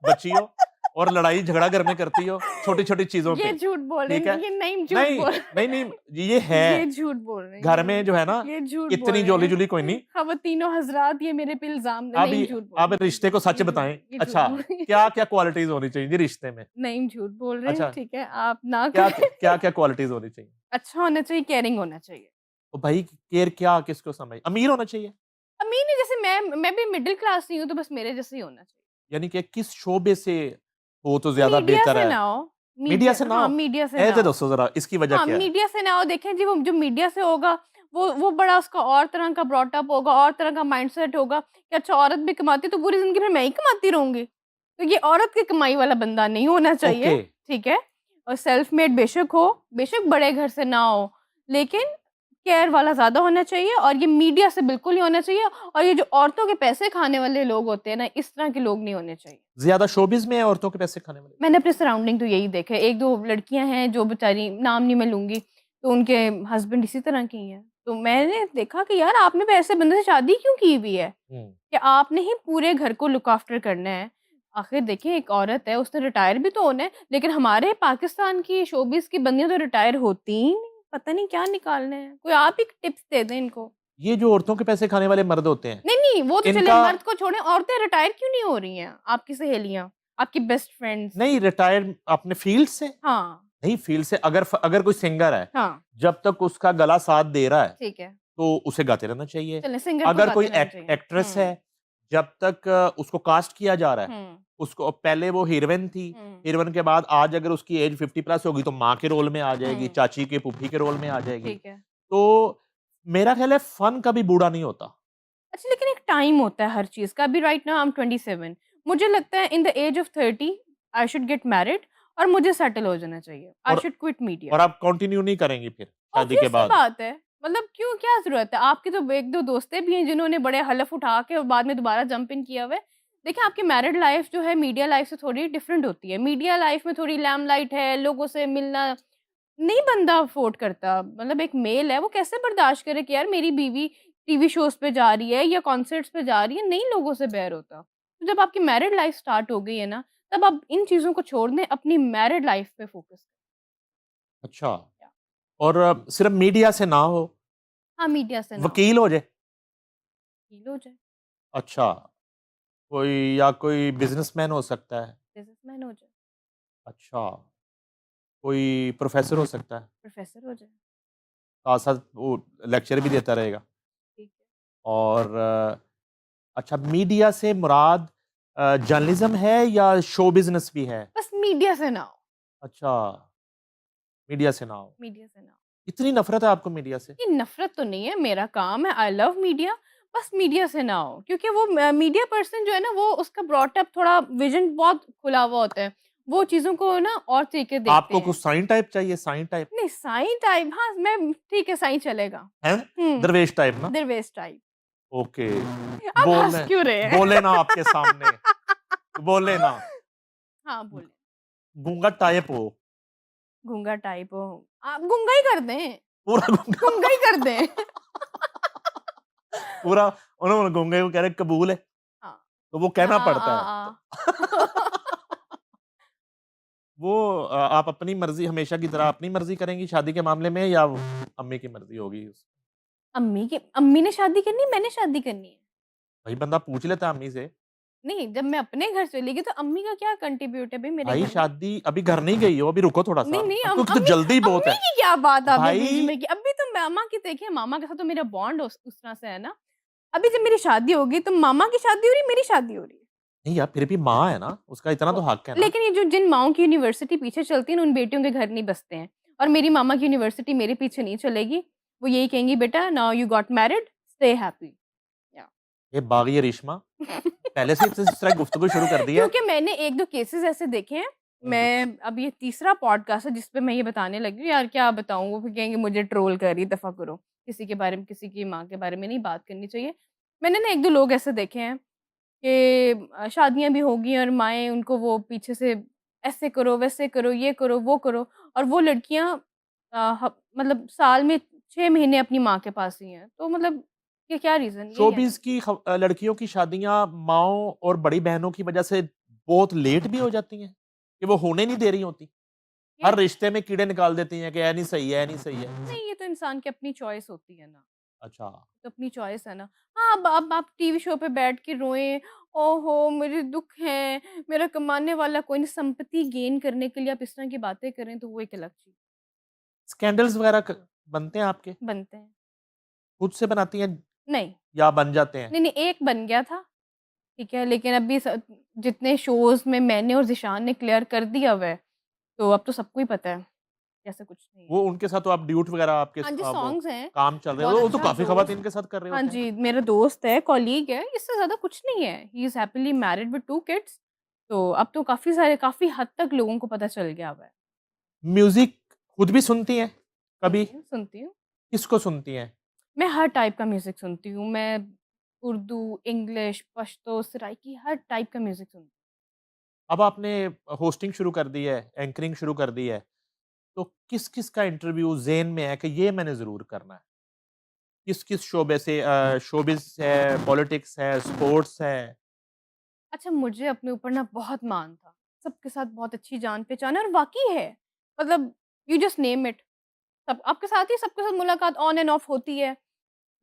बच्ची हो और लड़ाई झगड़ा घर में करती हो, छोटी-छोटी चीज़ों ये पे, झूठ बोल रहे ठीक है? हैं, ये नईम झूठ नहीं, बोल रहे नहीं, हैं। नहीं, ये ये है। झूठ बोल रहे घर हैं, में जो है ना, ये झूठ बोल इतनी रहे जॉली-जुली कोई हैं। नहीं। ख़वातीनो हज़रात ये मेरे पे इल्ज़ाम अब नईम ये झूठ बोल अब रहे रिश्ते को हैं। सच बताएँ। ये झूठ अच्छा, बोल रहे हैं। क्या-क्या क्वालिटीज़ होनी चाहिए जी रिश्ते में? नईम झूठ बोल रहे हैं, अच्छा, ठीक है? आप ना क्या करें। क्या-क्या क्वालिटीज़ होनी चाहिए? अच्छा होना चाहिए, केयरिंग होना चाहिए। तो भाई केयर क्या किसको समझ अमीर होना चाहिए? अमीर नहीं, जैसे मैं भी मिडल क्लास ही हूँ, तो बस मेरे जैसे ही होना चाहिए। यानी कि किस शोबे से हो तो ज़्यादा मीडिया बेहतर से है? ना हो, मीडिया से ना हाँ, हो? मीडिया से ना ऐसे हो। दसो ज़रा इसकी वजह हाँ, क्या है? मीडिया से ना हो, देखें जी वो जो मीडिया से होगा, वो बड़ा उसका और तरह का ब्रॉट अप होगा, और तरह का माइंडसेट होगा कि अच्छा औरत भी कमाती है तो पूरी ज़िंदगी फिर मैं ही कमाती रहूँगी। तो ये औरत की कमाई वाला बंदा नहीं होना ओके, चाहिए, ठीक है? और सेल्फ मेड बेशक हो, बेशक बड़े घर से ना हो, लेकिन केयर वाला ज़्यादा होना चाहिए और ये मीडिया से बिल्कुल नहीं होना चाहिए, और ये जो औरतों के पैसे खाने वाले लोग होते हैं ना, इस तरह के लोग नहीं होने चाहिए। ज़्यादा शोबिज़ में है औरतों के पैसे खाने वाले? मैंने अपने सराउंडिंग तो यही देखा है, 1-2 लड़कियाँ हैं जो बेचारी, नाम नहीं मैं लूँगी, तो उनके हस्बैंड इसी तरह के ही हैं। तो मैंने देखा कि यार आपने भी ऐसे बंदे से शादी क्यों की हुई है? हुँ, कि आपने ही पूरे घर को लुक आफ्टर करना है। आखिर देखिए एक औरत है, उसने रिटायर भी तो होना है, लेकिन हमारे पाकिस्तान की शोबिज़ की बंदियाँ तो रिटायर होती ही नहीं, पता नहीं क्या निकालना है। कोई आप ही टिप्स दे दें इनको। ये जो औरतों के पैसे खाने वाले मर्द होते हैं, नहीं, नहीं, वो तो चले इनका मर्द को छोड़ें, औरतें रिटायर क्यों नहीं हो रही हैं? आपकी सहेलियाँ, आपकी बेस्ट फ्रेंड्स। नहीं रिटायर अपने फ़ील्ड से? हाँ, नहीं फ़ील्ड से अगर कोई सिंगर है, हाँ, जब तक उसका गला साथ दे रहा है, ठीक है। तो उसे गाते रहना चाहिए। चलें सिंगर को अगर कोई गाते रहना चाहिए। एक्ट्रेस हुँ, है, जब तक उसको कास्ट किया जा रहा है, हुँ, उसको पहले वो हीरोइन थी, हुँ, हीरोइन के बाद आज अगर उसकी एज 50 प्लस होगी तो माँ के रोल में आ जाएगी, हुँ, चाची के, फूफी के रोल में आ जाएगी। ठीक है। तो मेरा ख्याल है फन कभी बूढ़ा नहीं होता। अच्छा, लेकिन एक टाइम होता है हर चीज़ का। अभी राइट नाउ आई एम 27, मुझे लगता है in the age of 30 I should get married और मुझे सेटल हो जाना चाहिए। आई और शुड क्विट मीडिया। और आप कंटिन्यू नहीं करेंगी फिर शादी के ऑब्वियस सी बाद? बात है। मतलब क्यों, क्या ज़रूरत है? आपकी तो 1-2 दोस्तें भी हैं जिन्होंने बड़े हलफ़ उठा के और बाद में दोबारा जंप इन किया हुआ है। देखिए आपकी मैरिड लाइफ़ जो है मीडिया लाइफ़ से थोड़ी डिफरेंट होती है। मीडिया लाइफ़ में थोड़ी लैमलाइट है, लोगों से मिलना नहीं बंदा अफ़ोर्ड करता। मतलब एक मेल है, वो कैसे बर्दाश्त करे कि यार मेरी बीवी टीवी शोज़ पे जा रही है या कॉन्सर्ट्स पे जा रही है, नहीं लोगों से बेर होता। तो जब आपकी मैरिड लाइफ़ स्टार्ट हो गई है ना, तब आप इन चीज़ों को छोड़ दें, अपनी मैरिड लाइफ़ पे फ़ोकस अच्छा, करें। और सिर्फ मीडिया से ना हो, हाँ, मीडिया से ना हो, वकील हो जाए? हील हो जाए, अच्छा, कोई बिज़नेसमैन हो सकता है। बिज़नेसमैन हो जाए, अच्छा, कोई प्रोफ़ेसर हो सकता है, प्रोफ़ेसर हो जाए, साथ-साथ वो लेक्चर भी देता रहेगा। ठीक है। और अच्छा मीडिया से मुराद जर्नलिज़्म है या शो बिज़नेस भी है? बस मीडिया से ना हो, अच्छा, मीडिया से ना हो। मीडिया से ना हो। इतनी नफ़रत है आपको मीडिया से? ये नफ़रत तो नहीं है, मेरा काम है, आई लव मीडिया, बस मीडिया से ना हो। क्योंकि वो मीडिया पर्सन जो है ना, वो उसका ब्रॉट अप थोड़ा विज़न बहुत खुला हुआ होता है। वो चीज़ों को ना और तरीके देखते आपको कुछ हैं। साइन टाइप चाहिए, साइन टाइप? नहीं, साईं टाइप, हाँ, मैं ठीक है, साईं चलेगा। हैं? हुँ, दरवेश टाइप ना? दरवेश टाइप। ओके, आप हँस बोले क्यों रहे हैं? बोले ना आपके सामने, बोले ना, हाँ, बोलिए। गूंगा टाइप हो, गूंगा टाइप हो, आप गूंगा ही कर दें, पूरा गूंगा गूंगा ही कर दें। पूरा उन्होंने गूंगे को कह रहे कबूल है, हाँ, तो वो आ कहना आ पड़ता है। आ आ। वो आप अपनी मर्ज़ी हमेशा की तरह अपनी मर्ज़ी करेंगी शादी के मामले में या वो अम्मी की मर्ज़ी होगी? अम्मी ने शादी करनी है, मैंने शादी करनी है। वही बंदा पूछ लेता है अम्मी से। नहीं, जब मैं अपने घर चली गई तो अम्मी का क्या कंट्रीब्यूट है भाई मेरे भाई घर में? शादी अभी घर नहीं गई हो, अभी रुको थोड़ा-सा। नहीं, नहीं, अब तो अम्मी जल्दी बहुत अम्मी है। की क्या बात आपने बीच भाई में की? अभी तो मामा की देखिए, मामा के साथ तो मेरा बॉन्ड उस तरह से है ना। अभी जब मेरी शादी होगी तो मामा की शादी हो रही है, मेरी शादी हो रही है। नहीं यार, फिर भी माँ है ना, उसका इतना वो तो हक है ना। लेकिन ये जो जिन माँओं की यूनिवर्सिटी पीछे चलती है ना, उन बेटियों के घर नहीं बसते हैं। और मेरी मामा की यूनिवर्सिटी मेरे पीछे नहीं चलेगी। वो यही कहेंगी, बेटा now you got married, stay happy. या ये बागी है रेशमा, पहले से इस तरह गुफ्तगू शुरू कर दी है। क्योंकि मैंने 1-2 केसेज़ ऐसे देखे हैं। हुँ। मैं अब ये तीसरा पॉडकास्ट है जिस पे मैं ये बताने लगी हूँ, यार क्या बताऊँ? वो फिर कहेंगे मुझे ट्रोल कर रही है, दफ़ा करो। किसी के बारे में, किसी की माँ के बारे में नहीं बात करनी चाहिए। मैंने ना 1-2 लोग ऐसे देखे हैं कि शादियाँ भी हो गई और माएँ उनको वो पीछे से ऐसे करो, वैसे करो, ये करो, वो करो, और वो लड़कियाँ अ, ह मतलब साल में 6 महीने अपनी माँ के पास ही हैं। तो मतलब ये क्या रीज़न? यही है ना? शोबिज़ की लड़कियों की शादियाँ माँओं और बड़ी बहनों की वजह से बहुत लेट भी हो जाती हैं, कि वो होने नहीं दे रही होती। ये हर रिश्ते में कीड़े निकाल देती हैं कि ये नहीं सही है, ये नहीं सही है। नहीं, ये तो इंसान की अपनी चॉइस होती है ना। अच्छा, तो अपनी चॉइस है ना। हाँ, अब आप टीवी शो पे बैठ के रोएँ, ओहो! मेरे दुःख हैं, मेरा कमाने वाला कोई नहीं, संपत्ति गेन करने के लिए आप इस तरह की बातें करें तो वो एक अलग चीज़ स्कैंडल्स वगैरह बनते हैं आपके? बनते हैं। खुद से बनाती हैं नहीं, या बन जाते हैं? नहीं, नहीं, एक बन गया था, ठीक है? लेकिन अभी जितने शोज़ में मैंने और ज़ीशान ने क्लियर कर दिया हुआ है, तो अब तो सबको ही पता है, कि ऐसा कुछ नहीं है। वो उनके साथ तो आप ड्यूट वगैरह आपके हाँ जी, वो सॉन्ग्स हैं, काम चल रहे बहुत हो, वो तो अच्छा काफ़ी दोस्त। ख़वातीन के साथ कर रहे हाँ होते हैं। जी, मेरा दोस्त है, कॉलीग है, इससे ज़्यादा कुछ नहीं है। He is happily married with 2 kids. तो अब तो काफ़ी हद तक लोगों को पता चल गया हुआ है। म्यूज़िक खुद भी सुनती हैं कभी? सुनती हूँ, सुनती हूँ। किसको सुनती हैं? मैं हर टाइप का म्यूज़िक सुनती हूँ। मैं उर्दू, इंग्लिश, पश्तो, सराइकी हर टाइप का म्यूज़िक सुनती हूँ। अब आपने होस्टिंग शुरू कर दी है, एंकरिंग शुरू कर दी है, तो किस-किस का इंटरव्यू ज़ेहन में है कि ये मैंने ज़रूर करना है? किस-किस शोबे से शोबिज़ है, पॉलिटिक्स है, स्पोर्ट्स है? अच्छा, मुझे अपने ऊपर ना बहुत मान था। सबके साथ बहुत अच्छी जान-पहचान है और वाक़ई है। मतलब यू जस्ट नेम इट। सब आपके साथ ही सबके साथ मुलाकात ऑन एंड ऑफ होती है।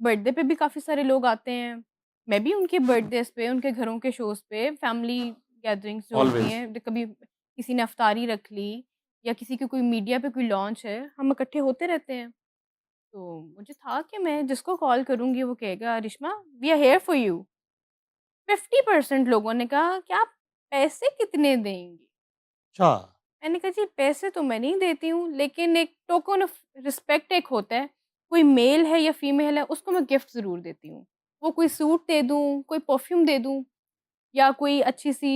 बर्थडे पे भी काफ़ी सारे लोग आते हैं। मैं भी उनके बर्थडेज़ पे, उनके घरों के शोज़ पे, फैमिली गैदरिंग्स जो होती ऑलवेज़। हैं, कभी किसी ने इफ्तारी रख ली या किसी की कोई मीडिया पे कोई लॉन्च है, हम इकट्ठे होते रहते हैं। तो मुझे था कि मैं जिसको कॉल करूँगी वो कहेगा, "Rishma, we are here for you." 50% लोगों ने कहा कि आप पैसे कितने देंगी? अच्छा, मैंने कहा जी पैसे तो मैं नहीं देती हूँ, लेकिन एक टोकन ऑफ रिस्पेक्ट एक होता है। कोई मेल है या फीमेल है उसको मैं गिफ्ट ज़रूर देती हूँ। वो कोई सूट दे दूँ, कोई परफ्यूम दे दूँ या कोई अच्छी-सी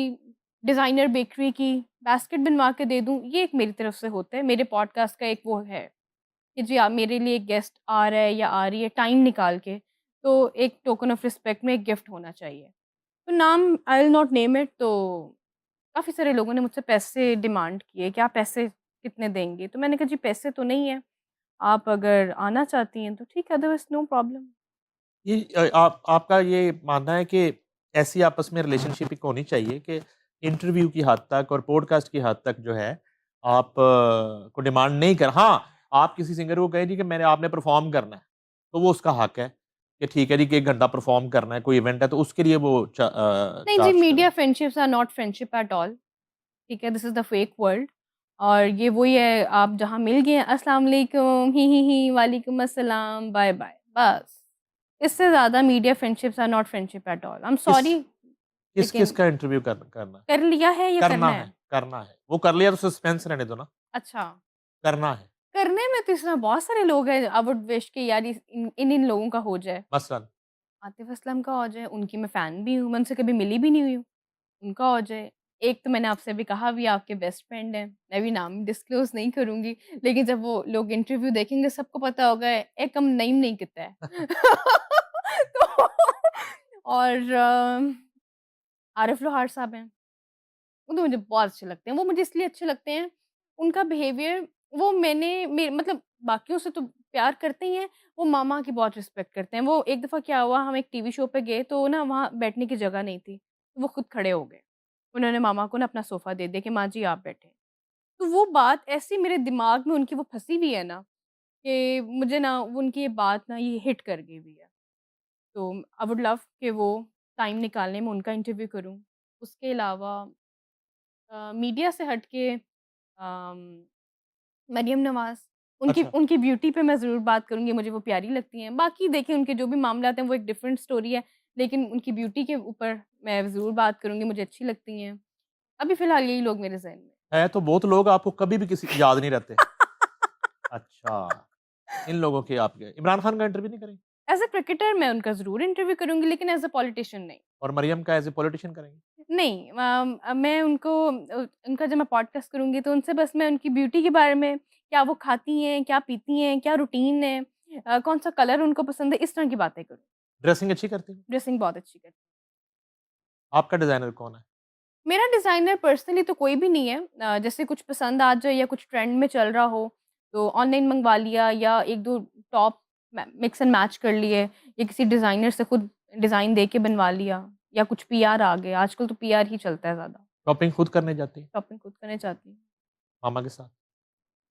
डिज़ाइनर बेकरी की बास्केट बनवा के दे दूँ, ये एक मेरी तरफ से होता है। मेरे पॉडकास्ट का एक वो है कि जी आप मेरे लिए गेस्ट आ रहा है या आ रही है टाइम निकाल के, तो एक टोकन ऑफ रिस्पेक्ट में एक गिफ्ट होना चाहिए। तो नाम I will not name it, तो काफ़ी सारे लोगों ने मुझसे पैसे डिमांड किए कि आप पैसे कितने देंगे? तो मैंने कहा जी पैसे तो नहीं है, आप अगर आना चाहती हैं तो ठीक है, अदरवाइज़ नो प्रॉब्लम। ये आप आपका ये मानना है कि ऐसी आपस में रिलेशनशिप एक होनी चाहिए कि इंटरव्यू की हद तक और पॉडकास्ट की हद तक जो है आप को डिमांड नहीं कर हाँ, आप किसी सिंगर को कहें जी कि मैंने आपने परफ़ॉर्म करना है, तो वो उसका हक है कि ठीक है जी कि 1 घंटा परफ़ॉर्म करना है, कोई इवेंट है तो उसके लिए वो नहीं जी, चार्ज मीडिया करें। Friendships are not friendship at all, ठीक है? This is the fake world और ये वही है, आप जहाँ मिल गए हैं, अस्सलाम वालेकुम, ही, वालेकुम अस्सलाम, बाय-बाय, बस। इससे ज़्यादा media friendships are not friendship at all. I am किस सॉरी, किस-किस लेकिन का इंटरव्यू करना है? कर लिया है या करना करना है, है? करना है। वो कर लिया तो सस्पेंस रहने दो ना, अच्छा। करना है। करने में तो इस तरह बहुत सारे लोग हैं, आई वुड विश कि यार इन लोगों का हो जाए। मसलन आतिफ़ असलम का हो जाए, उनकी मैं फ़ैन भी हूँ, मैं उनसे कभी मिली भी नहीं हुई हूँ, उनका हो जाए। एक तो मैंने आपसे अभी कहा भी आपके बेस्ट फ्रेंड हैं, मैं भी नाम डिस्क्लोज़ नहीं करूँगी, लेकिन जब वो लोग इंटरव्यू देखेंगे सबको पता होगा ए कम नईम नहीं किता है। तो और आरिफ लोहार साहब हैं। वो तो मुझे बहुत अच्छे लगते हैं। वो मुझे इसलिए अच्छे लगते हैं, उनका बिहेवियर वो मैंने मे मतलब बाकियों से तो प्यार करते ही हैं, वो मामा की बहुत रिस्पेक्ट करते हैं। वो एक दफ़ा क्या हुआ, हम एक टीवी शो पे गए तो ना वहाँ बैठने की जगह नहीं थी, तो वो खुद खड़े हो गए। उन्होंने मामा को ना अपना सोफ़ा दे दिया कि माँ जी आप बैठें। तो वो बात ऐसी मेरे दिमाग में उनकी वो फँसी हुई है ना, कि मुझे ना वो उनकी ये बात ना ये हिट कर गई हुई है। तो आई वुड लव कि वो टाइम निकालें, मैं उनका इंटरव्यू करूँ। उसके अलावा मीडिया से हट के मरियम नवाज़, उनकी अच्छा। उनकी ब्यूटी पे मैं ज़रूर बात करूँगी, मुझे वो प्यारी लगती हैं। बाकी देखिए उनके जो भी मामलात हैं वो एक डिफरेंट स्टोरी है, लेकिन उनकी ब्यूटी के ऊपर मैं ज़रूर बात करूँगी, मुझे अच्छी लगती हैं। अभी फ़िलहाल यही लोग मेरे ज़हन में है तो बहुत लोग, आपको कभी भी किसी याद नहीं रहते। अच्छा, इन लोगों के आपके इमरान खान का इंटरव्यू नहीं करेंगे? एज़ अ क्रिकेटर मैं उनका ज़रूर इंटरव्यू करूँगी, लेकिन एज़ अ पॉलिटिशियन नहीं। और मरियम का एज़ ए पॉलिटिशियन करेंगे? नहीं मैं उनको उनका जब मैं पॉडकास्ट करूँगी तो उनसे बस मैं उनकी ब्यूटी के बारे में, क्या वो खाती हैं, क्या पीती हैं, क्या रूटीन है, कौन-सा कलर उनको पसंद है, इस तरह की बातें करूँ। ड्रेसिंग अच्छी करती हैं? ड्रेसिंग बहुत अच्छी करती हैं। आपका डिज़ाइनर कौन है? मेरा डिज़ाइनर पर्सनली तो कोई भी नहीं है। जैसे कुछ पसंद आ जाए या कुछ ट्रेंड में चल रहा हो, तो ऑनलाइन मँगवा लिया या 1-2 टॉप मिक्स एंड मैच कर लिए या किसी डिज़ाइनर से खुद डिज़ाइन दे के बनवा लिया या कुछ पीआर आ गए। आजकल तो पीआर ही चलता है ज़्यादा। शॉपिंग खुद करने जाती हैं? शॉपिंग खुद करना चाहती हूँ। मामा के साथ?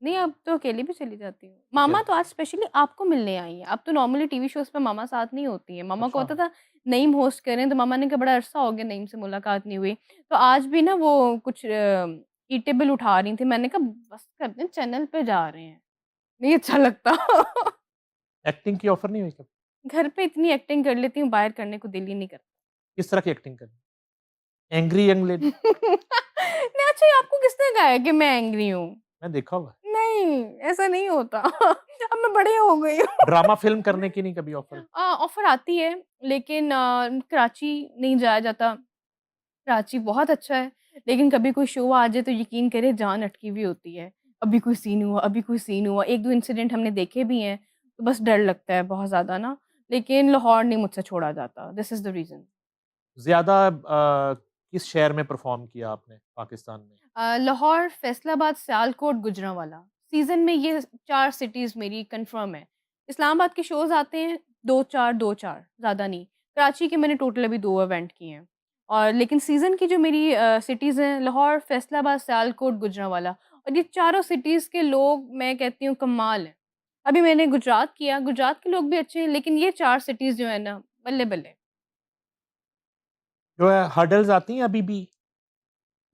नहीं, अब तो अकेली भी चली जाती हूँ। मामा अकेले? तो आज स्पेशली आपको मिलने आई हैं। अब तो नॉर्मली टीवी शोज़ पे मामा साथ नहीं होती हैं। मामा को अच्छा। होता था नईम होस्ट कर रहे हैं, तो मामा ने कहा बड़ा अरसा हो गया नईम से मुलाकात नहीं हुई। तो आज भी ना वो कुछ ईटेबल उठा रही थी। मैंने कहा बस कर दें, चैनल पे जा रहे हैं। नहीं अच्छा लगता। एक्टिंग की ऑफ़र नहीं हुई कभी? घर पे इतनी एक्टिंग कर लेती हूँ, बाहर करने को दिल ही नहीं करता। किस तरह की एक्टिंग करनी? Angry young lady? नहीं अच्छा ये आपको किसने कहा है कि मैं एंग्री हूँ? मैं देखा हुआ है। नहीं, ऐसा नहीं होता। अब मैं बड़ी हो गई हूँ। ड्रामा फ़िल्म करने की नहीं कभी ऑफ़र? ऑफ़र आती है, लेकिन कराची नहीं जाया जाता। कराची बहुत अच्छा है, लेकिन कभी कोई शो आ जाए तो यकीन करें जान अटकी हुई होती है। अभी कोई सीन हुआ, अभी कोई सीन हुआ। 1-2 इंसिडेंट हमने देखे भी हैं, तो बस डर लगता है बहुत ज़्यादा ना, लेकिन लाहौर नहीं मुझसे छोड़ा जाता। This is the reason. ज़्यादा किस शहर में परफ़ॉर्म किया आपने पाकिस्तान में? लाहौर, फैसलाबाद, सियालकोट, गुजरांवाला। सीज़न में ये 4 सिटीज़ मेरी कन्फर्म है। इस्लामाबाद के शोज़ आते हैं 2-4, 2-4 ज़्यादा नहीं। कराची के मैंने टोटल अभी 2 इवेंट किए हैं। और लेकिन सीज़न की जो मेरी सिटीज़ हैं लाहौर, फैसलाबाद, सियालकोट, गुजरांवाला और ये चारों सिटीज़ के लोग मैं कहती हूँ कमाल हैं। अभी मैंने गुजरात किया, गुजरात के लोग भी अच्छे हैं लेकिन ये 4 सिटीज़ जो है ना बल्ले-बल्ले। जो है हर्डल्स आती हैं अभी भी?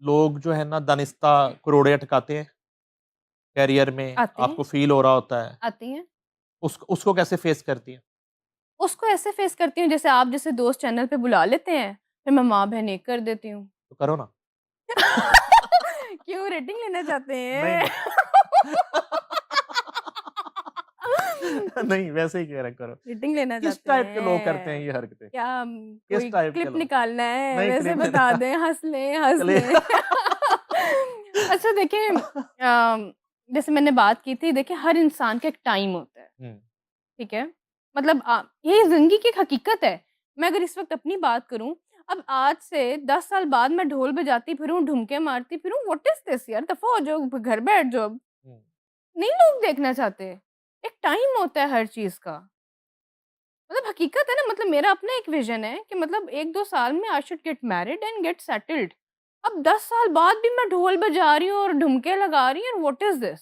लोग जो है ना दानिस्ता करोड़े अटकाते हैं करियर में, आते हैं, आपको फ़ील हो रहा होता है। आती हैं। उसको कैसे फ़ेस करती हैं? उसको ऐसे फेस करती हूँ जैसे आप जैसे दोस्त चैनल पे बुला लेते हैं, फिर मैं माँ-बहन एक कर देती हूँ। तो करो ना। क्यों रेटिंग लेना चाहते नहीं, हैं? नहीं। नहीं, वैसे ही कह रहे हैं, करो। रेटिंग लेना किस चाहते टाइप के लोग करते हैं हैं? ये हरकतें? क्या किस कोई टाइप के क्लिप लोग? निकालना है? नहीं, वैसे क्लिप नहीं बता निकाल दें, हँस लें, हँस चलिए। लें। अच्छा देखिए जैसे मैंने बात की थी देखिए हर इंसान का एक टाइम होता है। हुँ, ठीक है? मतलब ये ज़िंदगी की एक हकीकत है। मैं अगर इस वक़्त अपनी बात करूँ, अब आज से 10 साल बाद मैं ढोल बजाती फिरूँ, ढुमके मारती फिरूँ, व्हाट इज़ दिस यार दफ़ा हो जाओ, घर बैठ जाओ अब। हुँ। नहीं लोग देखना चाहते। एक टाइम होता है हर चीज़ का। मतलब हकीकत है ना मतलब मेरा अपना एक विज़न है कि मतलब 1-2 साल में आई should get married and get settled. अब 10 साल बाद भी मैं ढोल बजा रही हूँ और ढुमके लगा रही हूँ, व्हाट इज़ दिस?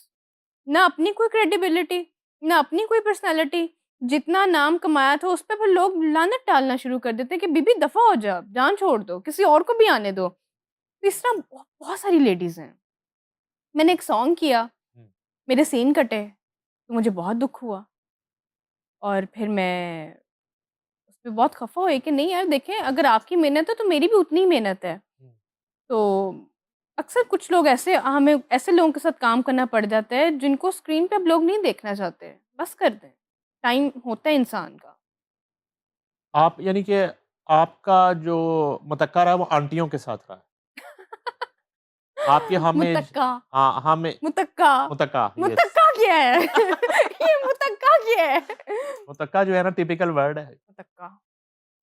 ना अपनी कोई क्रेडिबिलिटी, ना अपनी कोई पर्सनैलिटी। जितना नाम कमाया था उस पे फिर लोग लानत टालना शुरू कर देते हैं कि बीबी दफ़ा हो जा, जान छोड़ दो, किसी और को भी आने दो। तो इस तरह बहुत सारी लेडीज़ हैं। मैंने एक सॉन्ग किया, हुँ। मेरे सीन कटे, तो मुझे बहुत दुःख हुआ और फिर मैं उस पे बहुत खफ़ा हुई कि नहीं यार देखें अगर आपकी मेहनत है तो मेरी भी उतनी ही मेहनत है। हुँ। तो अक्सर कुछ लोग ऐसे हमें ऐसे लोगों के साथ काम करना पड़ जाता है जिनको स्क्रीन पे अब लोग नहीं देखना चाहते। बस कर दें। टाइम होता है इंसान का। आप यानी कि आपका जो मतक्कर है वो आंटियों के साथ रहा है। आपके हम एज मुतक्का, हाँ, हम ए मुतक्का, मुतक्का, यस। मुतक्का क्या है? ये मुतक्का क्या है? मुतक्का जो है ना टिपिकल वर्ड है मुतक्का।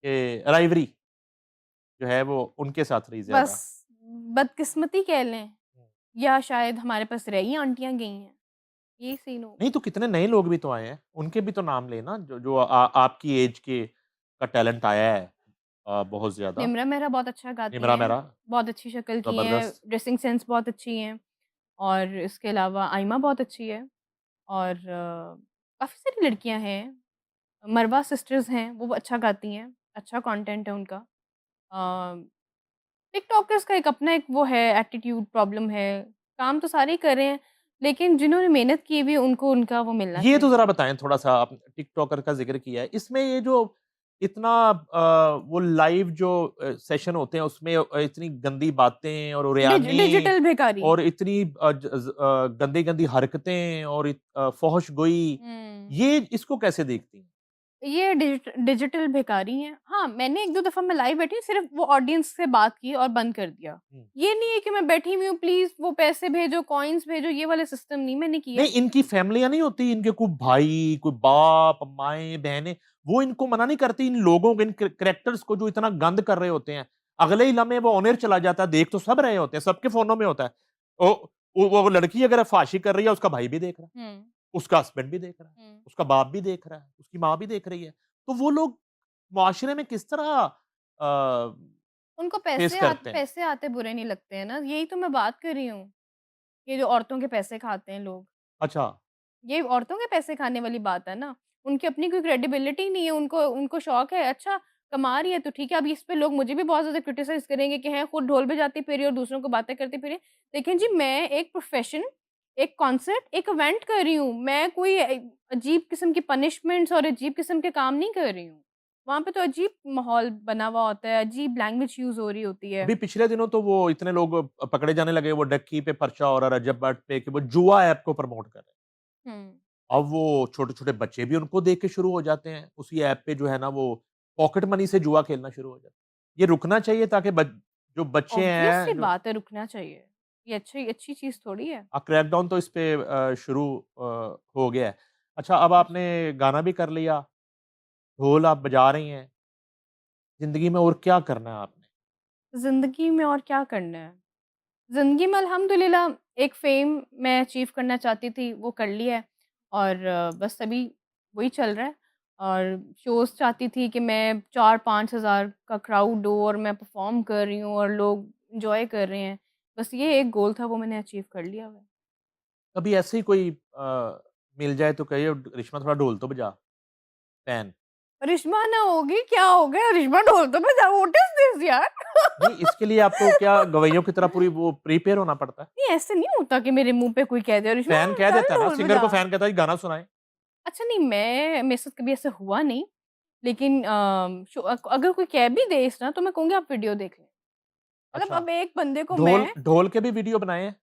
कि राइवरी जो है वो उनके साथ रही बस ज़्यादा। बदकिस्मती कह लें या शायद हमारे पास रही आंटियाँ गई हैं। ये सीन हो नहीं गया। तो कितने नए लोग भी तो आए हैं, उनके भी तो नाम लेना जो जो आपकी एज के का टैलेंट आया है बहुत ज़्यादा। निम्रा मेहरा बहुत अच्छा गाती निम्रा हैं, मेहरा, बहुत अच्छी शक्ल की हैं, ज़बरदस्त। ड्रेसिंग सेंस बहुत अच्छी हैं और इसके अलावा आइमा बहुत अच्छी है और काफ़ी सारी लड़कियाँ हैं। मरवा सिस्टर्स हैं, वो अच्छा गाती हैं, अच्छा कंटेंट है उनका। अ, टिकटॉकर्स का एक अपना एक वो है, एटीट्यूड प्रॉब्लम है। काम तो सारे ही कर रहे हैं, लेकिन जिन्होंने मेहनत की हुई है उनको उनका वो मिलना ये तो चाहिए। ज़रा बताएँ थोड़ा-सा, आपने टिकटॉकर का ज़िक्र किया है। इसमें ये जो इतना वो लाइव जो सेशन होते हैं उसमें इतनी गंदी बातें और उरियानी डिजिटल भिखारी। और इतनी गंदी-गंदी हरकतें और फ़ोहश-गोई, हुँ। ये इसको कैसे देखती हैं? ये डिजिटल भिखारी हैं। हाँ, मैंने 1-2 दफ़ा मैं लाइव बैठी, सिर्फ़ वो ऑडियंस से बात की और बंद कर दिया। हुँ। ये नहीं है कि मैं बैठी हुई हूँ, प्लीज़ वो पैसे भेजो, कॉइन्स भेजो, ये वाला सिस्टम नहीं मैंने किया। नहीं, इनकी फैमिलियाँ नहीं होती, इनके कोई भाई, कोई बाप, माएँ, बहनें, वो इनको मना नहीं करती इन लोगों को, इन कैरेक्टर्स को जो इतना गंद कर रहे होते हैं। अगले ही लम्हे वो ऑन एयर चला जाता है, देख तो सब रहे होते हैं, सबके फ़ोनों में होता है। ओ वो लड़की अगर फ़ाशी कर रही है, उसका भाई भी देख रहा है, हुँ, उसका हस्बैंड भी देख रहा है, हुँ। उसका बाप भी देख रहा है, उसकी माँ भी देख रही है। तो वो लोग मुआशरे में किस तरह उनको फेस करते हैं? पैसे आते बुरे नहीं लगते हैं ना, यही तो मैं बात कर रही हूँ। ये जो औरतों के पैसे खाते हैं लोग, अच्छा, ये औरतों के पैसे खाने वाली बात है ना। उनकी अपनी कोई क्रेडिबिलिटी नहीं है, उनको उनको शौक है, अच्छा कमा रही है तो ठीक है। अब इस पे लोग मुझे भी बहुत ज़्यादा क्रिटिसाइज़ करेंगे कि हैं खुद ढोल बजाती फिरी और दूसरों को बातें करती फिरी। लेकिन जी मैं एक प्रोफ़ेशन, एक कॉन्सर्ट, एक इवेंट कर रही हूँ। मैं कोई अजीब किस्म की पनिशमेंट्स और अजीब किस्म के काम नहीं कर रही हूँ। वहाँ पे तो अजीब माहौल बना हुआ होता है, अजीब लैंग्वेज यूज़ हो रही होती है। अभी पिछले दिनों तो वो इतने लोग पकड़े जाने लगे, वो डक्की पे पर्चा हो रहा है, रजब भट्ट पे, कि वो जुआ ऐप को प्रमोट कर रहे हैं। हुँ। अब वो छोटे-छोटे बच्चे भी उनको देख के शुरू हो जाते हैं। उसी ऐप पे जो है ना वो पॉकेट मनी से जुआ खेलना शुरू हो जाते हैं। ये रुकना चाहिए ताकि जो बच्चे ऑब्वियस सी हैं जो बात है, रुकना चाहिए। ये अच्छी अच्छी चीज़ थोड़ी है। क्रैकडाउन तो इस पे शुरू हो गया है। अच्छा, अब आपने माशाल्लाह। गाना भी कर लिया, ढोल आप बजा रही हैं, ज़िंदगी में और क्या करना है आपने? ज़िंदगी में और क्या करना है? ज़िंदगी में अल्हम्दुलिल्लाह एक फ़ेम मैं अचीव करना चाहती थी, वो कर लिया है और बस अभी वही चल रहा है और शोज़ चाहती थी कि मैं 4-5 हज़ार का क्राउड हो और मैं परफ़ॉर्म कर रही हूँ और लोग एन्जॉय कर रहे हैं। बस ये एक गोल था, वो मैंने अचीव कर लिया हुआ है। कभी ऐसे ही कोई मिल जाए तो कहिए, "रिश्मा थोड़ा ढोल तो बजा।" फैन। रिश्मा ना होगी, क्या हो गया? रिश्मा ढोल तो बजाओ, व्हाट इज़ दिस यार? नहीं, इसके लिए आपको क्या गवैयों की तरह पूरी वो प्रिपेयर होना पड़ता है? नहीं, ऐसे नहीं होता कि मेरे मुँह पे कोई कह दे, "रिश्मा फैन कह चल देता है ना, ढोल सिंगर बजा।" को फैन कहता है कि गाना सुनाएँ। अच्छा नहीं, मेरे साथ कभी ऐसा हुआ नहीं, लेकिन अगर कोई कह भी दे इस तरह तो मैं कहूँगी आप वीडियो देख लें। मतलब अच्छा, अब एक बंदे को ढोल मैं ढोल के भी वीडियो बनाए हैं?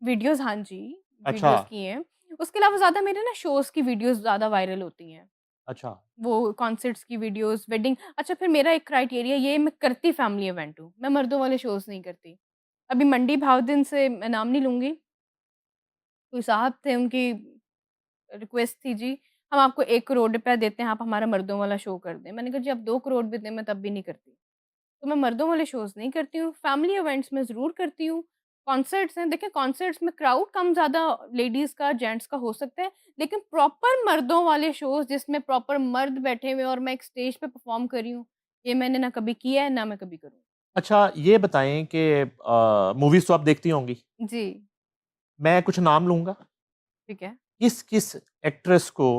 वीडियोज़ हाँ जी, अच्छा, वीडियोज़ किए हैं। उसके अलावा ज़्यादा मेरे ना शोज़ की वीडियोज़ ज़्यादा वायरल होती हैं। अच्छा, वो कॉन्सर्ट्स की वीडियोज़, वेडिंग अच्छा फिर मेरा एक क्राइटेरिया ये मैं करती फैमिली इवेंट हूँ, मैं मर्दों वाले शोज़ नहीं करती। अभी मंडी भाव-दिन से मैं नाम नहीं लूँगी, कोई साहब थे उनकी रिक्वेस्ट थी जी, हम आपको 1 करोड़ रुपया देते हैं, आप हमारा मर्दों वाला शो कर दें। मैंने कहा जी आप 2 करोड़ भी दें, मैं तब भी नहीं करती। तो मैं मर्दों वाले शोज़ नहीं करती हूँ, फैमिली इवेंट्स में ज़रूर करती हूँ। कॉन्सर्ट्स हैं, देखिए कॉन्सर्ट्स में क्राउड कम ज़्यादा लेडीज़ का, जेंट्स का हो सकता है, लेकिन प्रॉपर मर्दों वाले शोज़ जिसमें प्रॉपर मर्द बैठे हुए हैं और मैं एक स्टेज पे परफ़ॉर्म कर रही हूँ, ये मैंने ना कभी किया है, ना मैं कभी करूँगी। अच्छा, ये बताएँ कि मूवीज़ तो आप देखती होंगी। जी, मैं कुछ नाम लूँगा, ठीक है। किस-किस एक्ट्रेस को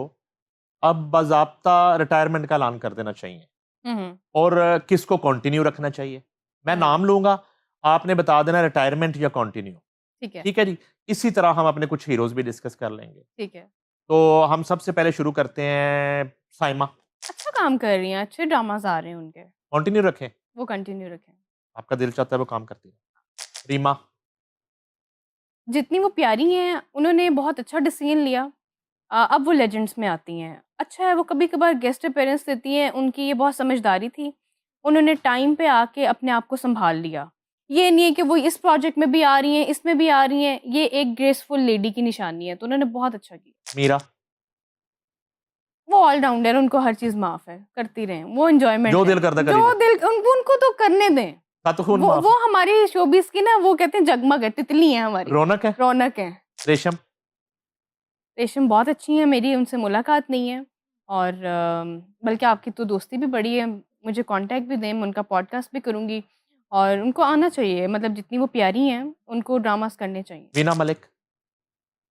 अब बाज़ाब्ता रिटायरमेंट का ऐलान कर देना चाहिए हुँ, हुँ। और किसको कंटिन्यू रखना चाहिए? मैं हुँ, नाम लूँगा, आपने बता देना रिटायरमेंट या कंटिन्यू। ठीक है, ठीक है जी? इसी तरह हम अपने कुछ हीरोज़ भी डिस्कस कर लेंगे। ठीक है। तो हम सबसे पहले शुरू करते हैं साइमा। अच्छा काम कर रही हैं, अच्छे ड्रामाज़ आ रहे हैं उनके, कंटिन्यू रखें? वो कंटिन्यू रखें। आपका दिल चाहता है वो काम करती रहें। रीमा, जितनी वो प्यारी हैं, उन्होंने बहुत अच्छा डिसीज़न लिया। अब वो लेजेंड्स में आती हैं। अच्छा है वो कभी-कभार गेस्ट अपीयरेंस देती हैं, उनकी ये बहुत समझदारी थी। उन्होंने टाइम पे आके अपने आप को सँभाल लिया। ये नहीं है कि वो इस प्रोजेक्ट में भी आ रही हैं, इसमें भी आ रही हैं, ये एक ग्रेसफुल लेडी की निशानी है, तो उन्होंने बहुत अच्छा किया। मीरा, वो ऑल-राउंडर उनको हर चीज़ माफ़ है, करती रहें, वो एन्जॉयमेंट जो लें। दिल करदा करी जो जाओ। दिल उनको तो करने दें। खातून वो माफ। हमारी शोबिज़ की ना वो कहते हैं जगमग है, तितली हैं हमारी, रौनक है? रौनक हैं। रेशम? रेशम बहुत अच्छी हैं, मेरी उनसे मुलाकात नहीं है और बल्कि आपकी तो दोस्ती भी बढ़ी है, मुझे कॉन्टैक्ट भी दें, मैं उनका पॉडकास्ट भी करूँगी और उनको आना चाहिए मतलब जितनी वो प्यारी हैं, उनको ड्रामास करने चाहिए। वीना मलिक?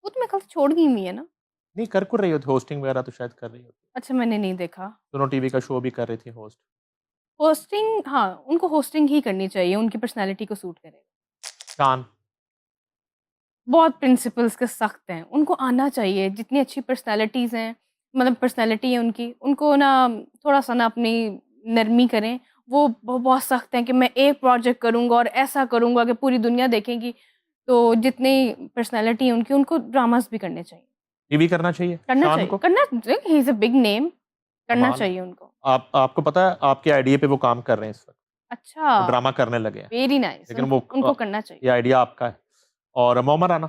वो तो मेरे ख़्याल से छोड़ गई हुई है ना? नहीं, कर रही होती, होस्टिंग वगैरह तो शायद कर रही होती। अच्छा मैंने नहीं देखा, दोनों टीवी का शो भी कर रही थी होस्ट। होस्टिंग, हाँ, उनको होस्टिंग ही करनी चाहिए, उनकी पर्सनैलिटी को सूट करेगा। शान? बहुत प्रिंसिपल्स के सख्त हैं, उनको आना चाहिए, जितनी अच्छी पर्सनैलिटीज़ हैं, मतलब पर्सनैलिटी है उनकी, उनको ना थोड़ा-सा ना अपनी नरमी करें। वो बहुत सख्त हैं कि मैं एक प्रोजेक्ट करूँगा और ऐसा करूँगा कि पूरी दुनिया देखेगी। तो जितनी पर्सनैलिटी है उनकी, उनको ड्रामास भी करने चाहिए। टीवी करना चाहिए करना शान चाहिए, को? करना, he is a big name, करना कमाल है। चाहिए उनको। आपको पता है आपके आइडिया पे वो काम कर रहे हैं इस वक़्त, अच्छा, वो ड्रामा करने लगे हैं। वेरी नाइस, लेकिन उनको वो उनको करना चाहिए। ये आइडिया आपका है। और मोमा राना?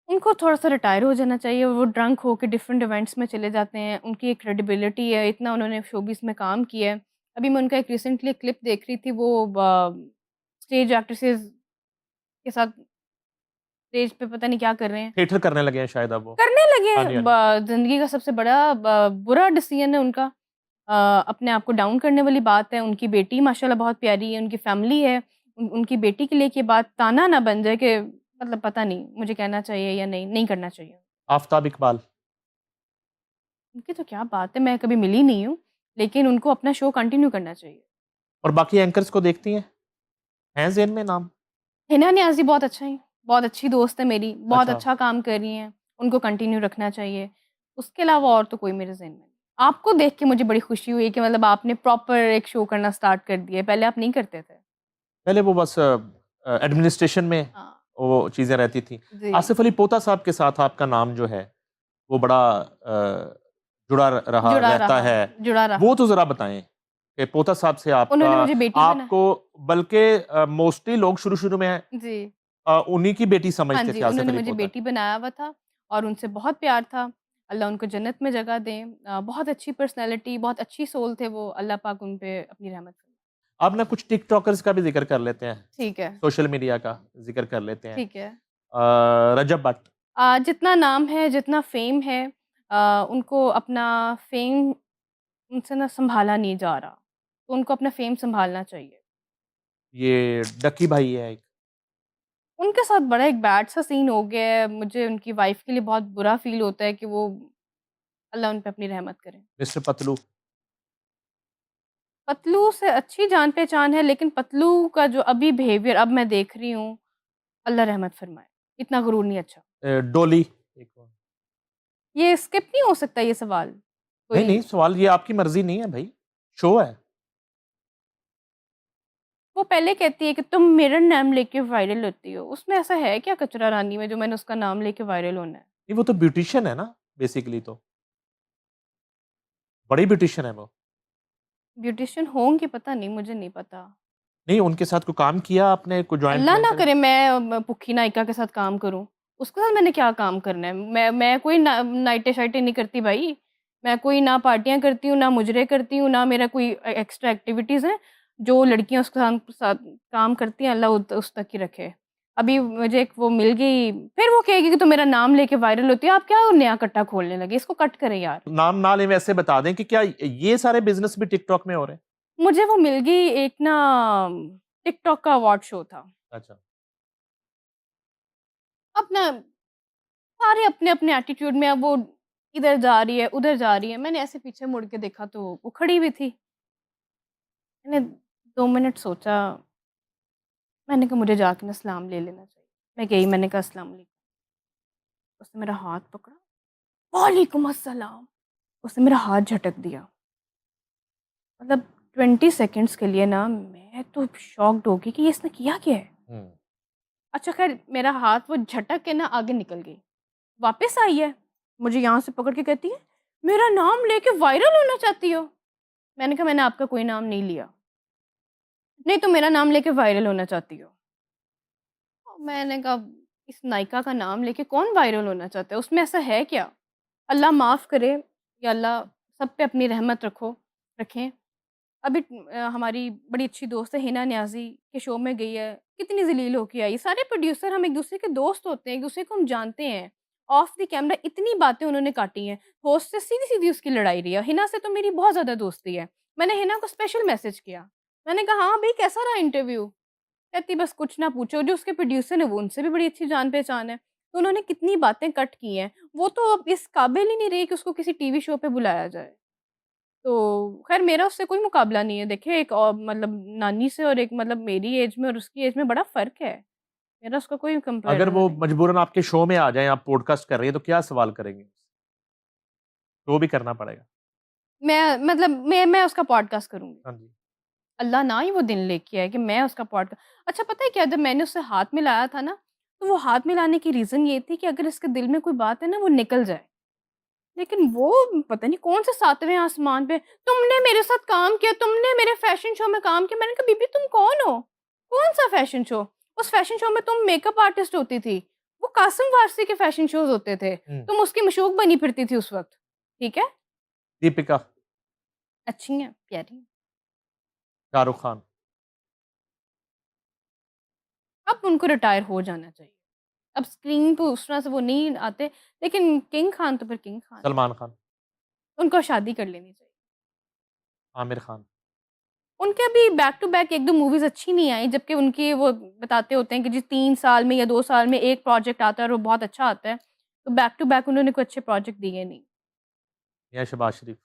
उनको थोड़ा-सा रिटायर हो जाना चाहिए, वो ड्रंक होके डिफरेंट इवेंट्स में चले जाते हैं, उनकी एक क्रेडिबिलिटी है, इतना उन्होंने शोबिज़ में काम किया है। अभी मैं उनका एक रिसेंटली क्लिप देख रही थी, वो स्टेज एक्ट्रेसेस के साथ स्टेज पे पता नहीं क्या कर रहे हैं। थिएटर करने लगे हैं शायद अब वो। करने लगे हाँ हैं, जी, हाँ जी। ज़िंदगी का सबसे बड़ा बुरा डिसीज़न है उनका। अपने आप को डाउन करने वाली बात है, उनकी बेटी माशाल्लाह बहुत प्यारी है, उनकी फैमिली है, उनकी बेटी के लिए कि ये बात ताना ना बन जाए कि मतलब पता नहीं मुझे कहना चाहिए या नहीं, नहीं करना चाहिए। आफ़ताब इकबाल? उनकी तो क्या बात है, मैं कभी मिली नहीं हूँ, लेकिन उनको अपना शो कंटिन्यू करना चाहिए। और बाकी एंकर्स को देखती हैं? हैं ज़हन में नाम? हिना नियाज़ी बहुत अच्छा है, बहुत अच्छी दोस्त है मेरी, बहुत अच्छा। अच्छा काम कर रही हैं, उनको कंटिन्यू रखना चाहिए। उसके अलावा और तो कोई मेरे ज़हन में नहीं। आपको देख के मुझे बड़ी खुशी हुई कि मतलब आपने प्रॉपर एक शो करना स्टार्ट कर दिया है, पहले आप नहीं करते थे। पहले वो बस एडमिनिस्ट्रेशन में हाँ, वो चीज़ें रहती थी। जी, आसिफ़ अली पोता साहब के साथ आपका नाम जो है, वो बड़ा जुड़ा रहा जुड़ा रहता रहा, है। जुड़ा वो रहा। तो ज़रा बताएँ कि पोता साहब से आपका उन्होंने मुझे बेटी बना आपको बल्कि मोस्टली लोग शुरू-शुरू में जी। उन्हीं की बेटी हाँ समझते जी, थे आसिफ़ उन्होंने अली मुझे पोता। बेटी बनाया हुआ था और उनसे बहुत प्यार था। अल्लाह उनको जन्नत में जगह दें। बहुत अच्छी पर्सनैलिटी, बहुत अच्छी सोल थे वो, अल्लाह पाक उन पे अपनी रहमत करे। अब ना कुछ टिकटॉकर्स का भी ज़िक्र कर लेते हैं, ठीक है, सोशल मीडिया का ज़िक्र कर लेते हैं। ठीक है। रजब भट्ट? जितना नाम है, जितना फ़ेम है, उनको अपना फ़ेम उनसे ना सँभाला नहीं जा रहा, तो उनको अपना फ़ेम सँभालना चाहिए। ये डक्की भाई है एक। उनके साथ बड़ा एक बैड सा सीन हो गया है, मुझे उनकी वाइफ़ के लिए बहुत बुरा फ़ील होता है कि वो, अल्लाह उन पे अपनी रहमत करे। मिस्टर पतलू? पतलू से अच्छी जान-पहचान है, लेकिन पतलू का जो अभी बिहेवियर अब मैं देख रही हूँ, अल्लाह रहमत फरमाए, इतना गुरूर नहीं अच्छा। डोली? एक और। ये स्किप नहीं हो सकता ये सवाल? नहीं, कोई, नहीं, सवाल ये आपकी मर्ज़ी नहीं है भई, शो है। वो पहले कहती है कि तुम मेरा नाम लेके वायरल होती हो, उसमें ऐसा है क्या कचरा रानी में जो मैंने उसका नाम लेके वायरल होना है? नहीं, वो तो ब्यूटीशियन है ना बेसिकली तो, बड़ी ब्यूटीशियन है वो। ब्यूटिशियन होंगी, पता नहीं, मुझे नहीं पता। नहीं, उनके साथ कोई काम किया आपने, कोई जॉइंट अल्लाह ना वेंचर? करे मैं पुक्की नायिका के साथ काम करूँ। उसके साथ मैंने क्या काम करना है? मैं कोई ना नाइटें-शाइटें नहीं करती भाई। मैं कोई ना पार्टियाँ करती हूँ, ना मुजरे करती हूँ, ना मेरा कोई एक्स्ट्रा एक्टिविटीज़ हैं। जो लड़कियाँ उसके साथ साथ काम करती हैं, अल्लाह उस तक ही रखे। अभी मुझे एक वो मिल गई, फिर वो कहेगी कि तुम मेरा नाम लेके वायरल होती हो। आप क्या नया कट्टा खोलने लगे? इसको कट करें यार। नाम ना लें वैसे बता दें कि क्या ये सारे बिज़नेस भी टिकटॉक में हो रहे हैं? मुझे वो मिल गई एक ना, टिकटॉक का अवार्ड शो था। अच्छा। अब ना सारे अपने-अपने एटीट्यूड में, अब वो इधर जा रही है, उधर जा रही है। मैंने ऐसे पीछे मुड़ के देखा तो वो खड़ी हुई थी। मैंने 2 मिनट सोचा, मैंने कहा मुझे जाके ना सलाम ले लेना चाहिए। मैं गई, मैंने कहा अस्सलाम वालेकुम। उसने मेरा हाथ पकड़ा, वालेकुम अस्सलाम। उसने मेरा हाथ झटक दिया। मतलब 20 सेकंड्स के लिए ना मैं तो शॉक्ड हो गई कि ये इसने किया क्या है? हुँ। अच्छा ख़ैर मेरा हाथ वो झटक के ना आगे निकल गई। वापस आई है, मुझे यहाँ से पकड़ के कहती है, "मेरा नाम लेके वायरल होना चाहती हो?" मैंने कहा, "मैंने आपका कोई नाम नहीं लिया।" "नहीं, तुम मेरा नाम लेके वायरल होना चाहती हो।" मैंने कहा, "इस नायिका का नाम लेके कौन वायरल होना चाहता है? उसमें ऐसा है क्या?" अल्लाह माफ़ करे, या अल्लाह सब पे अपनी रहमत रखें। अभी हमारी बड़ी अच्छी दोस्त है हिना नियाज़ी के शो में गई है, कितनी ज़लील होके आई। सारे प्रोड्यूसर हम एक-दूसरे के दोस्त होते हैं, एक-दूसरे को हम जानते हैं। ऑफ द कैमरा इतनी बातें उन्होंने काटी हैं। होस्ट से सीधी-सीधी उसकी लड़ाई रही है। हिना से तो मेरी बहुत ज़्यादा दोस्ती है। मैंने हिना को स्पेशल मैसेज किया। मैंने कहा, "हाँ भई, कैसा रहा इंटरव्यू?" कहती, "बस कुछ ना पूछो।" जो उसके प्रोड्यूसर हैं वो उनसे भी बड़ी अच्छी जान-पहचान है। तो उन्होंने कितनी बातें कट की हैं। वो तो अब इस काबिल ही नहीं रही कि उसको किसी टीवी शो पे बुलाया जाए। तो खैर मेरा उससे कोई मुकाबला नहीं है। देखिए एक और मतलब नानी से और एक मतलब मेरी एज में और उसकी एज में बड़ा फ़र्क है। मेरा उसका कोई अगर कंपैरिज़न वो नहीं है। मजबूरन आपके शो में आ जाएँ, आप पॉडकास्ट कर रही हैं, तो क्या सवाल करेंगे? शो भी करना पड़ेगा। मैं उसका पॉडकास्ट करूँगी। हाँ जी। अल्लाह ना ही वो दिन लेके आए कि मैं उसका अच्छा पता है क्या, जब मैंने उससे हाथ मिलाया था ना, तो वो हाथ मिलाने की रीज़न ये थी कि अगर इसके दिल में कोई बात है ना वो निकल जाए। लेकिन वो पता नहीं कौन से सातवें आसमान पे, तुमने मेरे साथ काम किया, तुमने मेरे फैशन शो में काम किया। मैंने कहा बीबी तुम कौन हो? कौन-सा फैशन शो? उस फैशन शो में तुम मेकअप आर्टिस्ट होती थी। वो कासिम वारसी के फैशन शोज़ होते थे। हुँ। तुम उसकी मशूक बनी फिरती थी उस वक़्त। ठीक है? दीपिका, अच्छी हैं, प्यारी हैं। शाहरुख खान, अब उनको रिटायर हो जाना चाहिए। अब स्क्रीन पे उस तरह से वो नहीं आते, लेकिन किंग खान तो फिर किंग खान है। सलमान खान, उनको शादी कर लेनी चाहिए। आमिर खान। उनके अभी बैक टू बैक 1-2 मूवीज़ अच्छी नहीं आई, जबकि उनकी वो बताते होते हैं कि जी 3 साल में या 2 साल में 1 प्रोजेक्ट आता है और वो बहुत अच्छा आता है। तो बैक टू बैक उन्होंने कोई अच्छे प्रोजेक्ट दिए नहीं। मियां शहबाज शरीफ,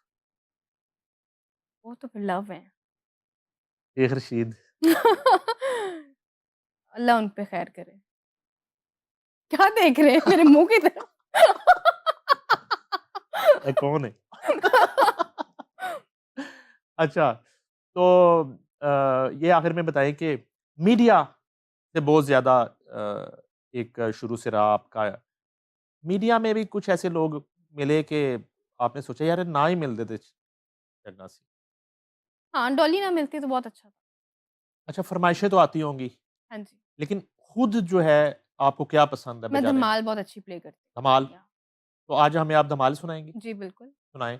वो तो फिर लव हैं। शेख रशीद। अल्लाह उन पे खैर करे। क्या देख रहे हैं मेरे मुँह की तरफ? कौन है? अच्छा, तो ये आखिर में बताएँ कि मीडिया से बहुत ज़्यादा एक शुरू से रहा आपका। मीडिया में भी कुछ ऐसे लोग मिले कि आपने सोचा यार ना ही मिल देते चन्ना से। हाँ, डॉली ना मिलती तो बहुत अच्छा था। अच्छा, फ़रमाइशें तो आती होंगी, हाँ जी। लेकिन खुद जो है आपको क्या पसंद है मैं बजाने में? धमाल बहुत अच्छी प्ले करती धमाल? हूँ। या तो आज हमें आप धमाल सुनाएँगी? जी, बिल्कुल। सुनाएँ।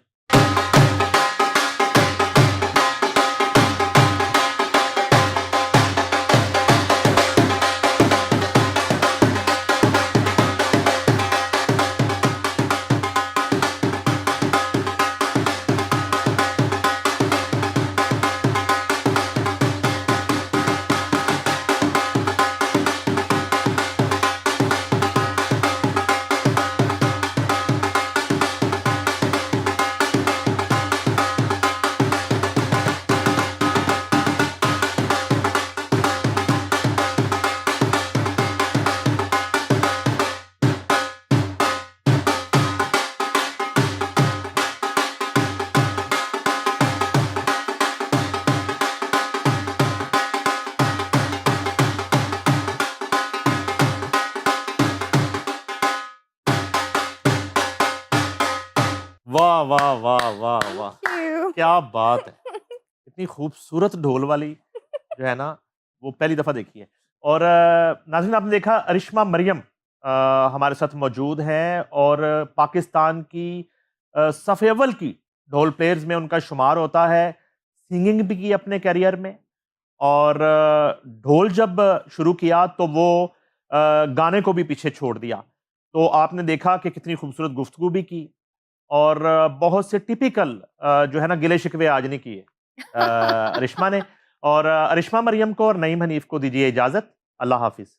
वाह, वाह, वाह, वाह, वाह! Thank you. क्या बात है! इतनी खूबसूरत ढोल वाली जो है ना, वो पहली दफ़ा देखी है। और नाज़रीन आपने देखा अरिश्मा मरियम हमारे साथ मौजूद हैं और पाकिस्तान की सफ़ अव्वल की ढोल प्लेयर्स में उनका शुमार होता है। सिंगिंग भी की अपने करियर में और ढोल जब शुरू किया तो वो गाने को भी पीछे छोड़ दिया। तो आपने देखा कि कितनी खूबसूरत गुफ्तगू भी की और बहुत से टिपिकल जो है ना गिले-शिकवे आज नहीं किए अरिश्मा ने। और अरिश्मा मरियम को और नईम हनीफ को दीजिए इजाज़त। अल्लाह हाफ़िज़।